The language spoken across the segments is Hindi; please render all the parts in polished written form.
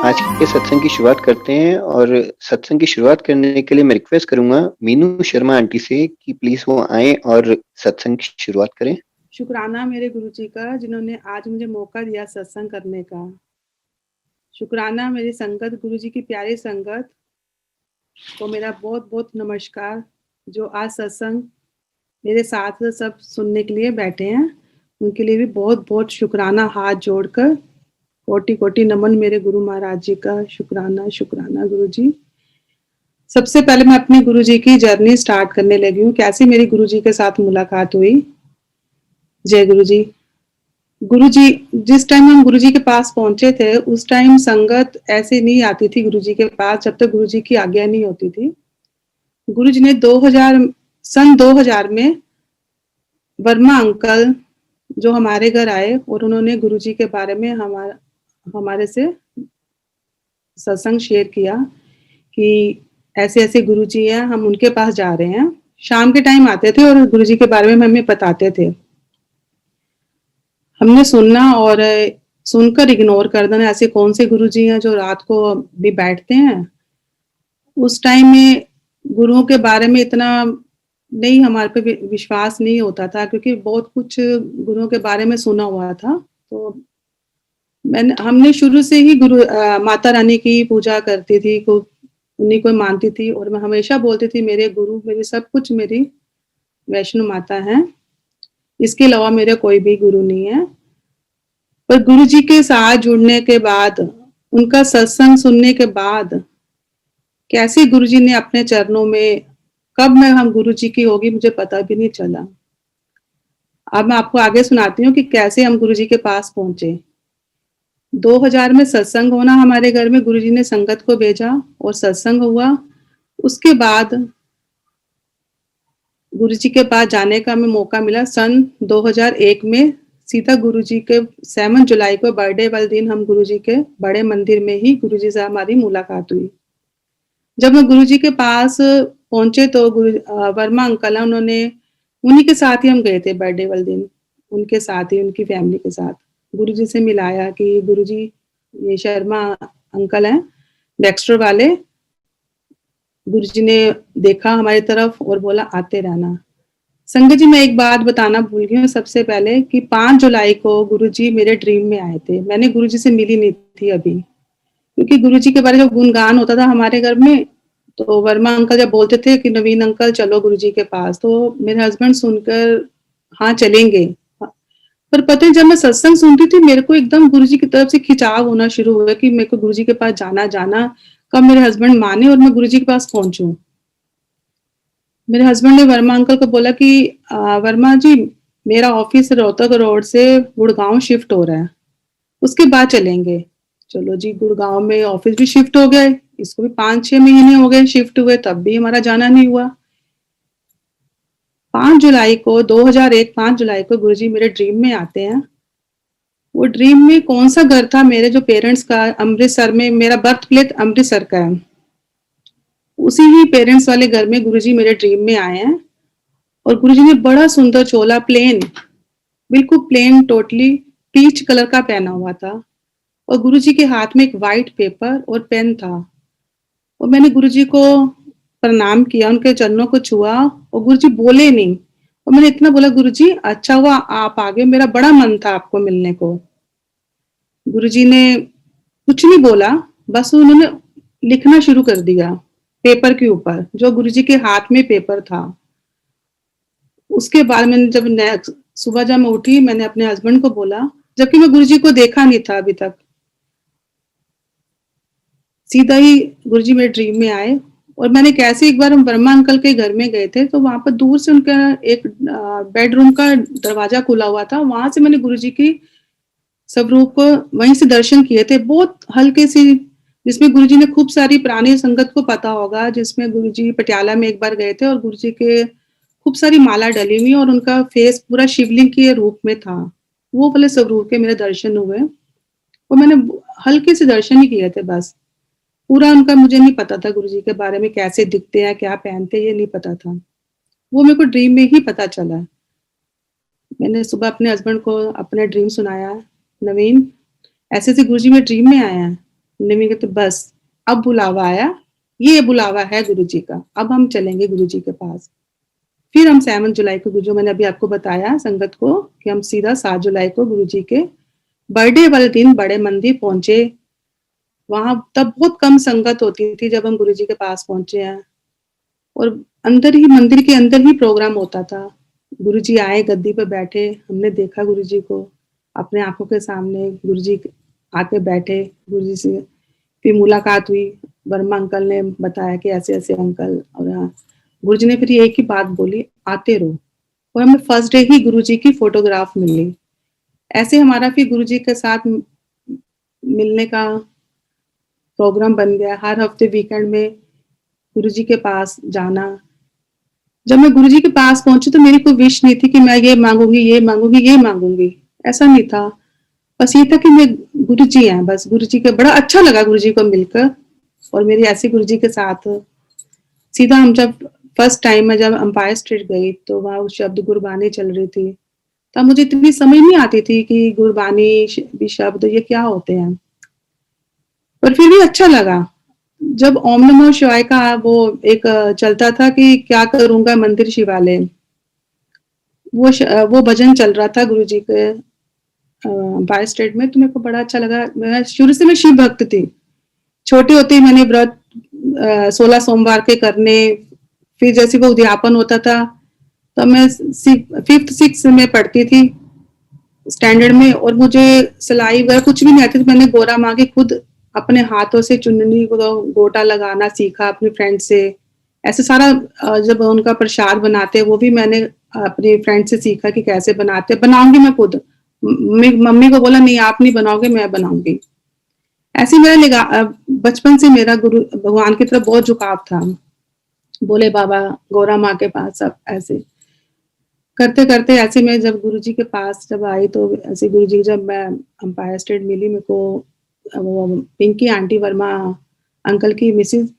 आज के सत्संग की शुरुआत करते हैं और सत्संग की शुरुआत करने के लिए मैं रिक्वेस्ट करूंगा मीनू शर्मा आंटी से कि प्लीज वो आएं और सत्संग की शुरुआत करें। शुक्राना मेरे गुरुजी का जिन्होंने आज मुझे मौका दिया सत्संग करने का। शुक्राना मेरी संगत, गुरुजी की प्यारी संगत को मेरा बहुत बहुत नमस्कार, जो आज सत्संग मेरे साथ सब सुनने के लिए बैठे हैं, उनके लिए भी बहुत बहुत शुक्राना। हाथ जोड़कर कोटि कोटि नमन मेरे गुरु महाराज जी का। शुक्राना शुक्राना गुरुजी। सबसे पहले मैं अपने गुरुजी की जर्नी स्टार्ट करने लगी हूँ, कैसे मेरी गुरुजी के साथ मुलाकात हुई। जय गुरुजी। गुरुजी, जिस टाइम हम गुरुजी के पास पहुंचे थे उस टाइम संगत ऐसे नहीं आती थी गुरुजी के पास जब तक गुरुजी की आज्ञा नहीं होती थी। गुरुजी ने 2000 में वर्मा अंकल जो हमारे घर आए और उन्होंने गुरुजी के बारे में हमारे से सत्संग शेयर किया कि ऐसे ऐसे गुरुजी हैं, हम उनके पास जा रहे हैं। शाम के टाइम आते थे और गुरुजी के बारे में हमें बताते थे। हमने सुनना और सुनकर इग्नोर कर देना, ऐसे कौन से गुरुजी हैं जो रात को भी बैठते हैं। उस टाइम में गुरुओं के बारे में इतना नहीं, हमारे पे विश्वास नहीं होता था, क्योंकि बहुत कुछ गुरुओं के बारे में सुना हुआ था। तो हमने शुरू से ही माता रानी की पूजा करती थी, उन्हीं को मानती थी और मैं हमेशा बोलती थी मेरे गुरु मेरी सब कुछ, मेरी वैष्णो माता है, इसके अलावा मेरा कोई भी गुरु नहीं है। पर गुरुजी के साथ जुड़ने के बाद, उनका सत्संग सुनने के बाद, कैसे गुरुजी ने अपने चरणों में, कब मैं हम गुरुजी की होगी मुझे पता भी नहीं चला। अब मैं आपको आगे सुनाती हूँ कि कैसे हम गुरुजी के पास पहुंचे। 2000 में सत्संग होना हमारे घर में, गुरुजी ने संगत को भेजा और सत्संग हुआ। उसके बाद गुरुजी के पास जाने का हमें मौका मिला सन 2001 में। सीधा गुरुजी के 7 जुलाई को बर्थडे वाले दिन हम गुरुजी के बड़े मंदिर में ही गुरुजी से हमारी मुलाकात हुई। जब मैं गुरुजी के पास पहुंचे तो वर्मा अंकल है, उन्हीं के साथ ही हम गए थे बर्थडे वाले दिन, उनके साथ ही, उनकी फैमिली के साथ गुरुजी से मिलाया कि गुरुजी ये शर्मा अंकल हैं डेक्स्टर वाले। गुरुजी ने देखा हमारी तरफ और बोला आते रहना। संगत जी, मैं एक बात बताना भूल गई हूँ सबसे पहले कि 5 जुलाई को गुरुजी मेरे ड्रीम में आए थे। मैंने गुरुजी से मिली नहीं थी अभी, क्योंकि गुरुजी के बारे में गुणगान होता था हमारे घर में। तो वर्मा अंकल जब बोलते थे कि नवीन अंकल चलो गुरुजी के पास, तो मेरे हस्बैंड सुनकर हाँ चलेंगे। पर पता है, जब मैं सत्संग सुनती थी मेरे को एकदम गुरुजी की तरफ से खिंचाव होना शुरू हुआ कि मेरे को गुरुजी के पास जाना, कब मेरे हस्बैंड माने और मैं गुरुजी के पास पहुंचूं। मेरे हस्बैंड ने वर्मा अंकल को बोला कि वर्मा जी, मेरा ऑफिस रोहतक रोड से गुड़गांव शिफ्ट हो रहा है, उसके बाद चलेंगे। चलो जी, गुड़गांव में ऑफिस भी शिफ्ट हो गए, इसको भी 5-6 महीने हो गए शिफ्ट हुए, तब भी हमारा जाना नहीं हुआ। 5 जुलाई को 2001 5 जुलाई को गुरुजी मेरे ड्रीम में आते हैं। वो ड्रीम में कौन सा घर था मेरे जो पेरेंट्स का, अमृतसर में, मेरा बर्थ प्लेस अमृतसर का है, उसी ही पेरेंट्स वाले घर में गुरुजी मेरे ड्रीम में आए हैं। और गुरुजी ने बड़ा सुंदर चोला, प्लेन, बिल्कुल प्लेन, टोटली पीच कलर का पहना हुआ था और गुरुजी के हाथ में एक वाइट पेपर और पेन था। और मैंने गुरुजी को प्रणाम किया, उनके चरणों को छुआ और गुरुजी बोले नहीं। और मैंने इतना बोला, गुरुजी अच्छा हुआ आप आ गए, मेरा बड़ा मन था आपको मिलने को। गुरुजी ने कुछ नहीं बोला, बस उन्होंने लिखना शुरू कर दिया पेपर के ऊपर, जो गुरुजी के हाथ में पेपर था। उसके बाद मैंने जब सुबह जब मैं उठी, मैंने अपने हस्बैंड को बोला, जबकि मैं गुरुजी को देखा नहीं था अभी तक। सीधा ही गुरुजी मेरे ड्रीम में आए और मैंने कैसे, एक बार हम वर्मा अंकल के घर में गए थे तो वहां पर दूर से उनका एक बेडरूम का दरवाजा खुला हुआ था, वहां से मैंने गुरुजी की स्वरूप को वहीं से दर्शन किए थे। बहुत हल्के सी, जिसमें गुरुजी ने खूब सारी पुरानी संगत को पता होगा, जिसमें गुरुजी पटियाला में एक बार गए थे और गुरुजी के खूब सारी माला डली हुई और उनका फेस पूरा शिवलिंग के रूप में था। वो वाले स्वरूप के मेरे दर्शन हुए और मैंने हल्के से दर्शन ही किए थे बस। पूरा उनका मुझे नहीं पता था गुरुजी के बारे में, कैसे दिखते हैं, क्या पहनते हैं, ये नहीं पता था। वो मेरे को ड्रीम में ही पता चला। मैंने सुबह अपने हस्बैंड को अपना ड्रीम सुनाया नवीन ऐसे गुरुजी मेरे ड्रीम में आया है। नवीन कहते बस अब बुलावा आया, ये बुलावा है गुरुजी का, अब हम चलेंगे गुरुजी के पास। फिर हम 7 जुलाई को जो मैंने अभी आपको बताया संगत को कि हम सीधा 7 जुलाई को गुरुजी के बर्थडे वाले दिन बड़े मंदिर पहुंचे। वहां तब बहुत कम संगत होती थी जब हम गुरुजी के पास पहुंचे हैं, और अंदर ही मंदिर के अंदर ही प्रोग्राम होता था। गुरुजी आए, गद्दी पे बैठे, हमने देखा गुरुजी को अपने आंखों के सामने। गुरुजी आके बैठे, गुरुजी से फिर मुलाकात हुई। वर्मा अंकल ने बताया कि ऐसे ऐसे अंकल, और हाँ, गुरुजी ने फिर एक ही बात बोली, आते रहो। और हमें फर्स्ट डे ही गुरुजी की फोटोग्राफ मिली। ऐसे हमारा फिर गुरुजी के साथ मिलने का प्रोग्राम बन गया। हर हफ्ते वीकेंड में गुरुजी के पास जाना। जब मैं गुरुजी के पास पहुंची तो मेरी कोई विश नहीं थी कि मैं ये मांगूंगी, ये मांगूंगी, ये मांगूंगी, ऐसा नहीं था। बस ये था कि मैं गुरुजी हैं, बस गुरुजी का बड़ा अच्छा लगा गुरुजी को मिलकर। और मेरी ऐसे गुरुजी के साथ सीधा हम जब फर्स्ट टाइम में जब एम्पायर स्टेट गई तो वहाँ उस शब्द गुरबानी चल रही थी। तब मुझे इतनी समझ नहीं आती थी कि गुरबानी भी शब्द ये क्या होते हैं, पर फिर भी अच्छा लगा। जब ओम नमो शिवाय का वो एक चलता था कि क्या करूंगा मंदिर शिवालय, वो भजन चल रहा था गुरुजी के एम्पायर स्टेट में, तो मेरे को बड़ा अच्छा लगा। मैं शुरू से मैं शिव भक्त थी। छोटे होते ही मैंने व्रत 16 सोमवार के करने। फिर जैसे वो उद्यापन होता था तो मैं 5th 6th में पढ़ती थी स्टैंडर्ड में, और मुझे सिलाई वगैरह कुछ भी नहीं आती थी। मैंने गोरा माँ के खुद अपने हाथों से चुन्नी को गोटा लगाना सीखा अपनी फ्रेंड से। ऐसे सारा जब उनका प्रसाद बनाते वो भी मैंने अपनी फ्रेंड से सीखा कि कैसे बनाते। बनाऊंगी मैं खुद। मम्मी को बोला नहीं आप नहीं बनाओगे, मैं बनाऊंगी। ऐसे मेरा लगा बचपन से मेरा गुरु भगवान की तरफ बहुत झुकाव था। बोले बाबा, गौरा माँ के पास, सब ऐसे करते करते ऐसे में जब गुरुजी के पास जब आई तो ऐसे गुरुजी जब मैं एम्पायर स्टेट मिली मेरे को, वो पिंकी आंटी वर्मा अंकल की मिसेज,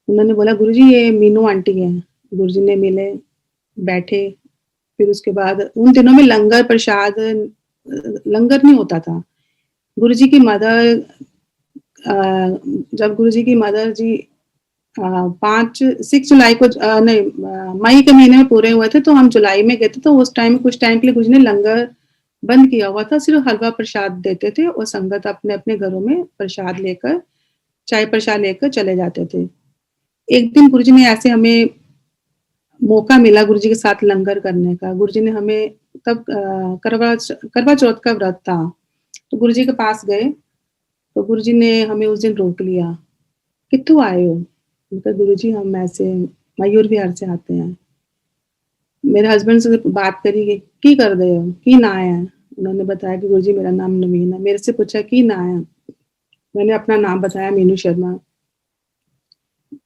उन्होंने बोला गुरुजी ये मीनू आंटी है। गुरुजी ने मिले, बैठे। फिर उसके बाद उन दिनों में लंगर प्रसाद लंगर नहीं होता था। गुरुजी की मदर जब गुरुजी की मदर जी 6 जुलाई को नहीं मई के महीने में पूरे हुए थे तो हम जुलाई में गए थे। तो उस टाइम कुछ टाइम के लिए गुरुजी ने लंगर बंद किया हुआ था, सिर्फ हलवा प्रसाद देते थे और संगत अपने अपने घरों में प्रसाद लेकर, चाय प्रसाद लेकर चले जाते थे। एक दिन गुरुजी ने ऐसे हमें मौका मिला गुरुजी के साथ लंगर करने का। गुरुजी ने हमें तब करवा चौथ का व्रत था, तो गुरुजी के पास गए तो गुरुजी ने हमें उस दिन रोक लिया। कित्थों आए हो? मतलब गुरुजी हम ऐसे मयूर विहार से आते हैं। मेरे हस्बैंड से बात करी कि की कर रहे हो, की ना है? उन्होंने बताया कि गुरुजी मेरा नाम नवीन है। मेरे से पूछा की ना है? मैंने अपना नाम बताया मीनू शर्मा।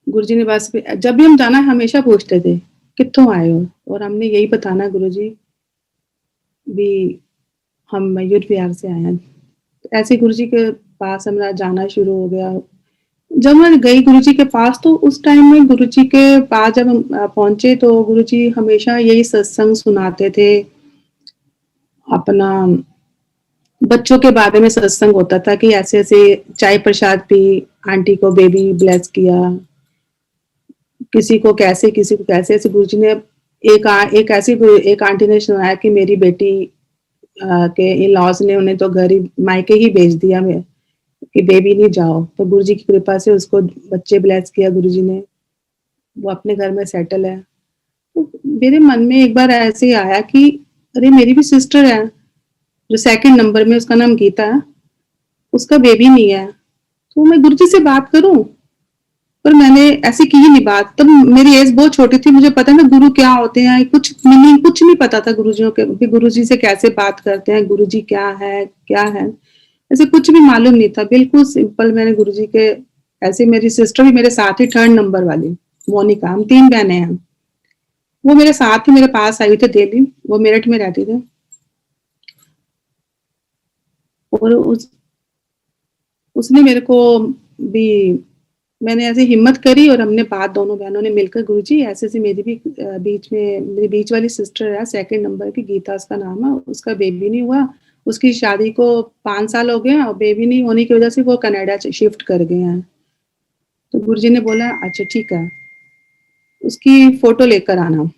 गुरुजी ने बस जब भी हम जाना हमेशा पूछते थे कित्थों आए हो, और हमने यही बताना गुरुजी भी हम मयूर विहार से आए हैं। ऐसे गुरुजी के पास हमारा जाना शुरू हो गया। जब मैं गई गुरुजी के पास तो उस टाइम में गुरुजी के पास जब हम पहुंचे तो गुरुजी हमेशा यही सत्संग सुनाते थे। अपना बच्चों के बारे में सत्संग होता था कि ऐसे ऐसे चाय प्रसाद पी, आंटी को बेबी ब्लेस किया, किसी को कैसे ऐसे गुरुजी ने एक आंटी ने सुनाया कि मेरी बेटी के इन लॉज ने उन्हें तो घर ही मायके ही भेज दिया मैं कि बेबी नहीं जाओ। तो गुरुजी की कृपा से उसको बच्चे ब्लेस किया गुरुजी ने, वो अपने घर में सेटल है। तो मेरे मन में एक बार ऐसे ही आया कि अरे मेरी भी सिस्टर है जो 2nd नंबर में, उसका नाम गीता है, उसका बेबी नहीं है, तो मैं गुरुजी से बात करूं। पर मैंने ऐसे की ही नहीं बात। तब मेरी एज बहुत छोटी थी, मुझे पता नहीं गुरु क्या होते हैं, कुछ मीनिंग कुछ नहीं पता था गुरुजियों के, गुरुजी से कैसे बात करते हैं, गुरुजी क्या है, ऐसे कुछ भी मालूम नहीं था। बिल्कुल सिंपल मैंने गुरुजी के ऐसे, मेरी सिस्टर भी मेरे साथ ही 3rd नंबर वाली मोनिका, हम 3 बहनें हैं, वो मेरे साथ ही मेरे पास आई थी डेली, वो मेरठ में रहती थी। और उसने मेरे को भी, मैंने ऐसे हिम्मत करी और हमने बात दोनों बहनों ने मिलकर गुरुजी ऐसे ऐसे मेरी भी बीच में मेरी बीच वाली सिस्टर है 2nd नंबर की, गीता उसका नाम है, उसका बेबी नहीं हुआ उसकी शादी को 5 साल हो गए हैं और बेबी नहीं होने की वजह से वो कनाडा शिफ्ट कर गए हैं। तो गुरुजी ने बोला अच्छा ठीक है, उसकी फोटो लेकर आना,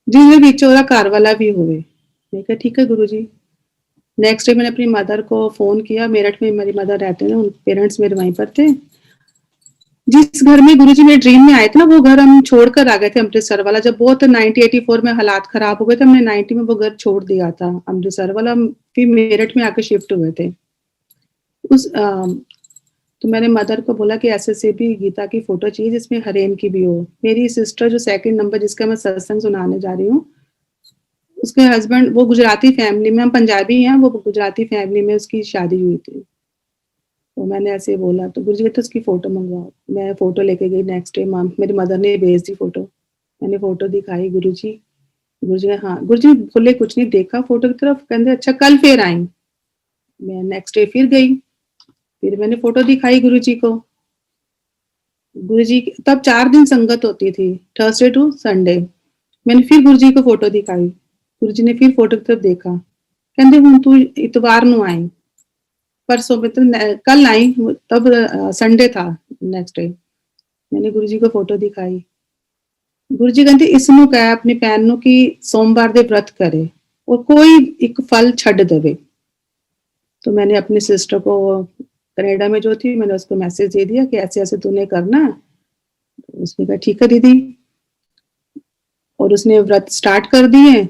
जिसमें विचोला कार वाला भी होवे। मैं कहा ठीक है गुरुजी। नेक्स्ट डे मैंने अपनी मदर को फोन किया, मेरठ में मेरी मदर रहते हैं, उन पेरेंट्स मेरे वहीं पर थे। जिस घर में गुरुजी मेरे ड्रीम में आए थे ना, वो घर हम छोड़कर आ गए थे अमृतसर वाला। जब बहुत 1984 में हालात खराब हो गए थे, हमने 90 में वो घर छोड़ दिया था अमृतसर वाला, फिर मेरठ में आके शिफ्ट हुए थे। उस तो मैंने मदर को बोला कि ऐसे भी गीता की फोटो चाहिए जिसमें हरेन की भी हो। मेरी सिस्टर जो सेकंड नंबर जिसका मैं सत्संग सुनाने जा रही हूँ, उसके हस्बैंड वो गुजराती फैमिली में, हम पंजाबी हैं, वो गुजराती फैमिली में उसकी शादी हुई थी। तो मैंने ऐसे बोला तो गुरुजी कहते उसकी फोटो मंगवाओ। मैं फोटो लेके गई। नेक्स्ट डे मेरी मदर ने भेज दी फोटो। मैंने फोटो दिखाई गुरुजी। गुरुजी हाँ, गुरुजी बोले कुछ नहीं, देखा फोटो की तरफ, कहते अच्छा कल फिर आई। मैं नेक्स्ट डे फिर गई, फिर मैंने फोटो दिखाई गुरुजी को। गुरुजी तब 4 दिन संगत होती थी, थर्सडे टू संडे। मैंने फिर गुरुजी को फोटो दिखाई। गुरुजी ने फिर फोटो की तरफ देखा, कहते हूँ तू इतवार नू आई, परसों में तो कल आई, तब संडे था नेक्स्ट डे। मैंने गुरुजी को फोटो दिखाई। गुरुजी कहते इसनू कह अपनी भैन नू कि सोमवार दे व्रत करे और कोई एक फल छड़ देवे। तो मैंने अपनी सिस्टर को कनाडा में जो थी, मैंने उसको मैसेज दे दिया कि ऐसे ऐसे तूने करना है। उसने कहा ठीक है दीदी, और उसने व्रत स्टार्ट कर दिए।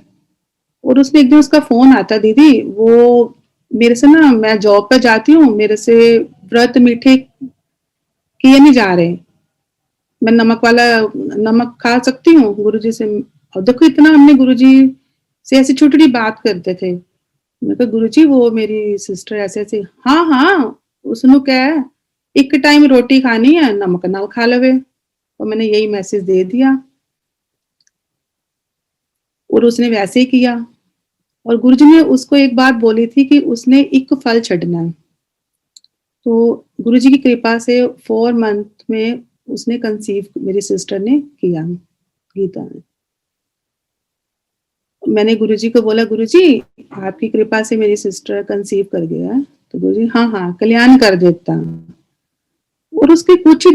और उसने एक दिन उसका फोन आता, दीदी वो मेरे से ना, मैं जॉब पर जाती हूँ, मेरे से व्रत मीठे किए नहीं जा रहे, मैं नमक वाला नमक खा सकती हूँ गुरुजी से। और देखो इतना हमने गुरुजी से ऐसी छोटी छोटी बात करते थे। मैं कहा गुरुजी वो मेरी सिस्टर ऐसे ऐसे, हाँ हाँ उसने क्या है, एक टाइम रोटी खानी है, नमक ना खा लवे। और मैंने यही मैसेज दे दिया और उसने वैसे ही किया। और गुरुजी ने उसको एक बात बोली थी कि उसने एक फल छड़ना है। तो गुरुजी की कृपा से 4 मंथ में उसने कंसीव मेरी सिस्टर ने किया, गीता ने। मैंने गुरुजी को बोला गुरुजी आपकी कृपा से मेरी सिस्टर कंसीव कर गया है। तो गुरुजी हाँ हाँ कल्याण कर देता। और उसके कुछ ही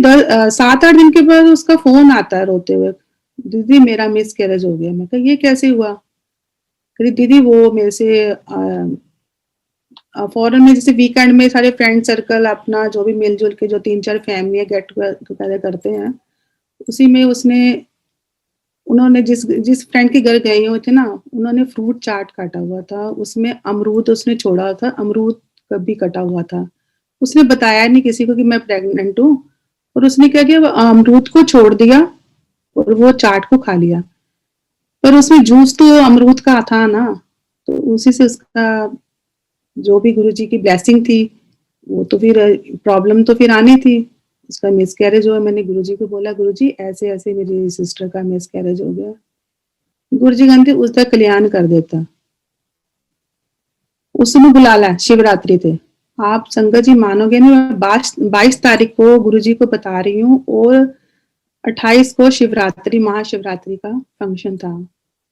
7-8 दिन के बाद उसका फोन आता है रोते हुए, दीदी मेरा मिस कैरेज हो गया। मैं कहा ये कैसे हुआ? कहती दीदी वो मेरे से फॉरेन में जैसे वीकेंड में सारे फ्रेंड सर्कल अपना जो भी मिलजुल के जो 3-4 फैमिली गेट टुगेदर करते हैं, उसी में उसने उन्होंने जिस जिस फ्रेंड के घर गए हुए थे ना, उन्होंने फ्रूट चाट काटा हुआ था, उसमें अमरूद उसने छोड़ा था, अमरूद कभी कटा हुआ था। उसने बताया नहीं किसी को कि मैं प्रेग्नेंट हूँ। और उसने क्या किया, अमरूद को छोड़ दिया और वो चाट को खा लिया। पर उसमें जूस तो अमरूद का था ना, तो उसी से उसका जो भी गुरुजी की ब्लेसिंग थी, वो तो फिर प्रॉब्लम तो फिर आनी थी। उसका मिसकैरेज हुआ। मैंने गुरुजी को बोला गुरुजी ऐसे ऐसे मेरी सिस्टर का मिसकैरेज हो गया। गुरुजी कहते उसका कल्याण कर देता। उस समय बुला ला, शिवरात्रि थे। आप संगत जी मानोगे नहीं, मैं 22 तारीख को गुरुजी को बता रही हूँ और 28 को शिवरात्रि महाशिवरात्रि का फंक्शन था।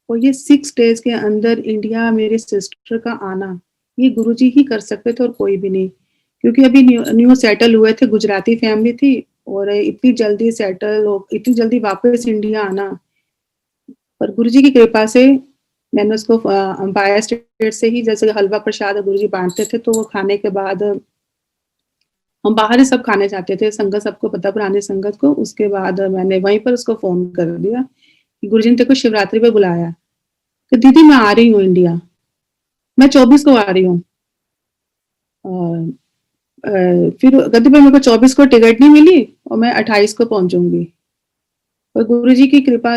और ये 6 डेज के अंदर इंडिया मेरे सिस्टर का आना, ये गुरुजी ही कर सकते थे और कोई भी नहीं। क्योंकि अभी न्यू सेटल हुए थे, गुजराती फैमिली थी, और इतनी जल्दी सेटल हो, इतनी जल्दी वापस इंडिया आना। पर गुरुजी की कृपा से मैंने उसको अंपायर स्टेट से ही जैसे हलवा प्रसाद गुरुजी बांटते थे, तो वो खाने के बाद हम बाहर ही सब खाने जाते थे, संगत सबको पता, पुरानी संगत को। उसके बाद मैंने वहीं पर उसको फोन कर दिया कि गुरुजी ने तेरे को शिवरात्रि पे बुलाया। तो दीदी मैं आ रही हूँ इंडिया, मैं 24 को आ रही हूँ। फिर कहते मेरे को 24 को टिकट नहीं मिली और मैं 28 को पहुंचूंगी। और गुरुजी की कृपा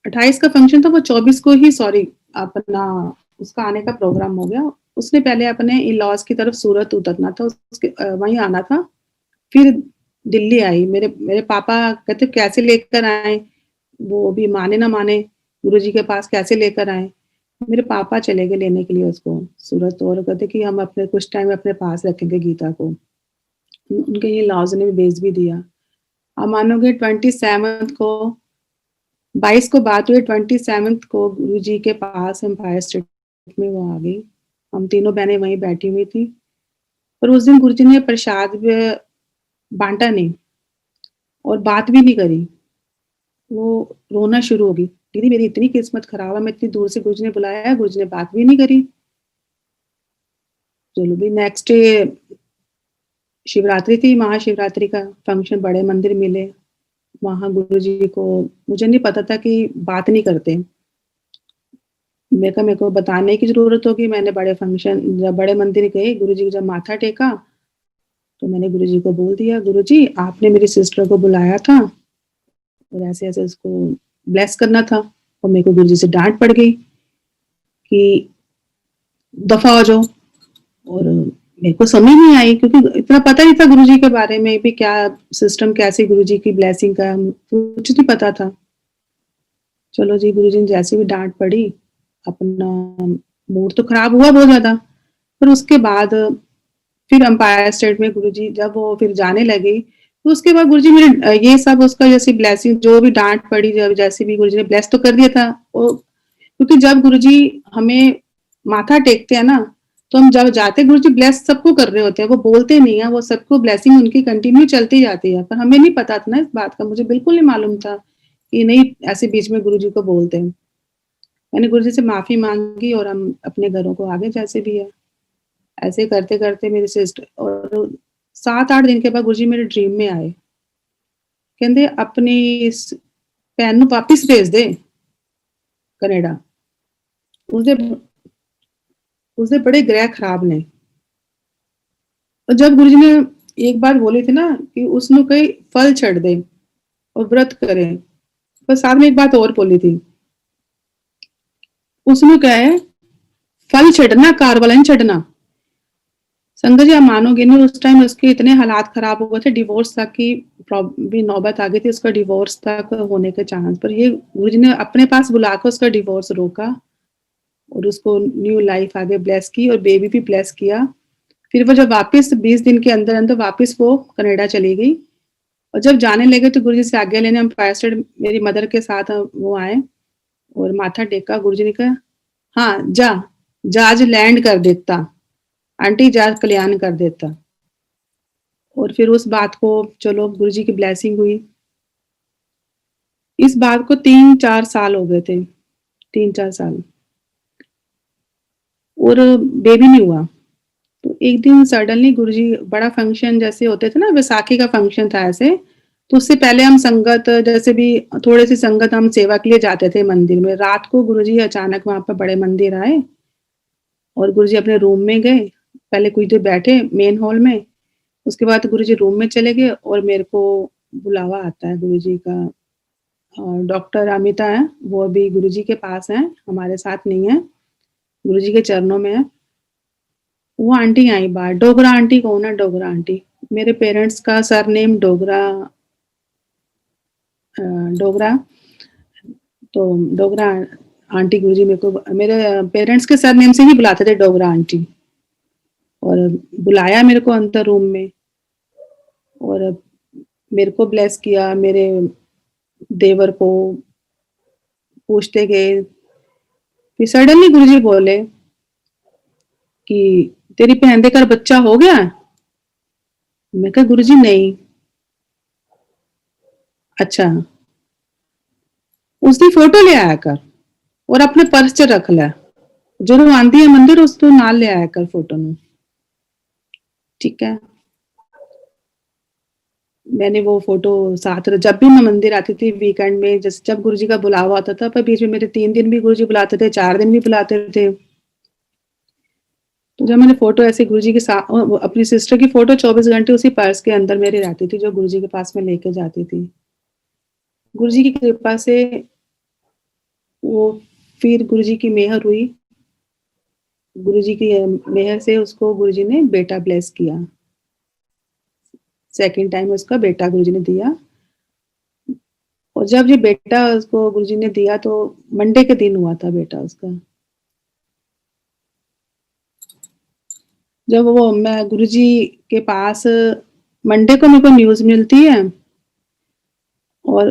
28 का फंक्शन था, वो 24 को ही सॉरी अपना उसका आने का प्रोग्राम हो गया। उसने पहले अपने इन-लॉज की तरफ सूरत उतरना था, उसके वहीं आना था। फिर दिल्ली आई। मेरे मेरे पापा कहते कैसे लेकर आए, वो भी माने ना माने, गुरुजी के पास कैसे लेकर आए। मेरे पापा चले गए लेने के लिए उसको सूरत, और कहते कि हम अपने कुछ टाइम अपने पास रखेंगे गीता को। उनके ये लॉज ने भेज भी दिया। आप मानोगे 27 को 22 को बात हुई, 27 को गुरुजी के पास एम्पायर स्टेट में वो आ गई। हम तीनों बहनें वहीं बैठी हुई थी। पर उस दिन गुरुजी ने प्रसाद बाँटा नहीं और बात भी नहीं करी। वो रोना शुरू हो गई, दीदी मेरी इतनी किस्मत खराब है, मैं इतनी दूर से गुरुजी ने बुलाया है, गुरुजी ने बात भी नहीं करी। चलो भी नेक्स्ट डे शिवरात्रि थी, महाशिवरात्रि का फंक्शन बड़े मंदिर मिले। वहाँ गुरुजी को मुझे नहीं पता था कि बात नहीं करते। मेरे को बताने की ज़रूरत होगी, मैंने जब बड़े मंदिर गए, गुरुजी को जब माथा टेका, तो मैंने गुरुजी को बोल दिया, "गुरुजी, आपने मेरी सिस्टर को बुलाया था और ऐसे-ऐसे उसको ब्लेस करना था।" और मेरे को गुरुजी से डाँट पड़ गई कि दफ़ा हो जाओ। और मेरे को समझ नहीं आई क्योंकि इतना पता नहीं था गुरुजी के बारे में भी, क्या सिस्टम, कैसी गुरुजी की ब्लेसिंग का कुछ नहीं पता था। चलो जी, गुरुजी ने जैसे भी डाँट पड़ी, अपना मूड तो खराब हुआ बहुत ज़्यादा। पर उसके बाद फिर एम्पायर स्टेट में गुरुजी जब वो फिर जाने लगे, तो उसके बाद गुरुजी मेरे ये सब उसका जैसे ब्लेसिंग जो भी डाँट पड़ी, जब जैसे भी गुरुजी ने ब्लेस तो कर दिया था। वो क्योंकि जब गुरुजी हमें माथा टेकते हैं ना, तो हम जब जाते हैं, गुरुजी ब्लेस सबको कर रहे होते हैं, वो बोलते नहीं है, वो सबको ब्लेसिंग उनकी कंटिन्यू चलती जाती है। पर हमें नहीं पता था ना इस बात का, मुझे बिल्कुल नहीं मालूम था कि नहीं ऐसे बीच में गुरुजी को बोलते हैं। मैंने गुरुजी से माफ़ी माँगी और हम अपने घरों को आगे जैसे भी है। ऐसे करते-करते मेरी सिस्टर और 7-8 दिन के बाद गुरुजी मेरे ड्रीम में आए। ਕਹਿੰਦੇ ਆਪਣੀ ਇਸ ਭੈਣ ਨੂੰ ਵਾਪਿਸ ਭੇਜ ਦੇ ਕੈਨੇਡਾ। उसदे उसदे बड़े ग्रह खराब ने। और जब गुरुजी ने एक बात बोली थी ना कि उसनु कई फल छड़ दे और व्रत करे, पर साथ में एक बात और बोली थी। उसनु क्या है, फल छड़ना, कार वाला नहीं छड़ना। संगत जी आप मानोगे नहीं, उस टाइम उसके इतने हालात खराब हुए थे, डिवोर्स तक की भी नौबत आ गई थी, उसका डिवोर्स तक होने के चांस। पर ये गुरुजी ने अपने पास बुलाकर उसका डिवोर्स रोका और उसको न्यू लाइफ आगे ब्लेस की और बेबी भी ब्लेस किया। फिर वो जब वापस 20 दिन के अंदर अंदर वापस वो कनाडा चली गई और जब जाने लगे तो गुरुजी से आज्ञा लेने एम्पायर स्टेट मेरी मदर के साथ वो आए और माथा टेका। गुरुजी ने कहा, हाँ जा, जहाज लैंड कर देता, आंटी जहाज कल्याण कर देता। और फिर उस बात को चलो गुरुजी की ब्लेसिंग हुई। इस बात को 3-4 साल हो गए थे, 3-4 साल, और बेबी नहीं हुआ। तो एक दिन सडनली गुरुजी बड़ा फंक्शन जैसे होते थे ना, वैसाखी का फंक्शन था ऐसे, तो उससे पहले हम संगत जैसे भी थोड़ी सी संगत हम सेवा के लिए जाते थे मंदिर में। रात को गुरुजी अचानक वहाँ पर बड़े मंदिर आए और गुरुजी अपने रूम में गए। पहले कुछ देर बैठे मेन हॉल में, उसके बाद गुरुजी रूम में चले गए और मेरे को बुलावा आता है गुरुजी का। डॉक्टर अमिता है, वो अभी गुरुजी के पास हैं, हमारे साथ नहीं है, गुरुजी के चरणों में है। वो आंटी आई बाहर। डोगरा आंटी कौन है? डोगरा आंटी मेरे पेरेंट्स का सरनेम डोगरा, डोगरा। तो डोगरा आंटी गुरुजी मेरे को मेरे पेरेंट्स के सरनेम से ही बुलाते थे, डोगरा आंटी। और बुलाया मेरे को अंदर रूम में और मेरे को ब्लेस किया, मेरे देवर को पूछते गए। फिर सडनली गुरुजी बोले कि तेरी भैन दे घर बच्चा हो गया? मैं कहा गुरुजी नहीं। अच्छा, उसकी फोटो ले आया कर और अपने पर्स च रख लै, जो आंदी है मंदिर उस तो नाल ले आया कर फोटो ਨੂੰ। ठीक है, मैंने वो फोटो साथ जब भी मैं मंदिर आती थी वीकेंड में, जैसे जब गुरुजी का बुलावा होता था, पर बीच में मेरे 3 दिन भी गुरुजी बुलाते थे, 4 दिन भी बुलाते थे। तो जब मैंने फोटो ऐसे गुरुजी के साथ अपनी सिस्टर की फोटो 24 घंटे उसी पर्स के अंदर मेरी रहती थी, जो गुरुजी के पास में लेके जाती थी। गुरुजी की कृपा से वो फिर गुरुजी की मेहर हुई। गुरुजी की मेहर से उसको गुरुजी ने बेटा ब्लेस किया। सेकंड टाइम उसका बेटा गुरुजी ने दिया। और जब ये बेटा उसको गुरुजी ने दिया तो मंडे के दिन हुआ था बेटा उसका। जब वो मैं गुरुजी के पास मंडे को मेरे को न्यूज़ मिलती है और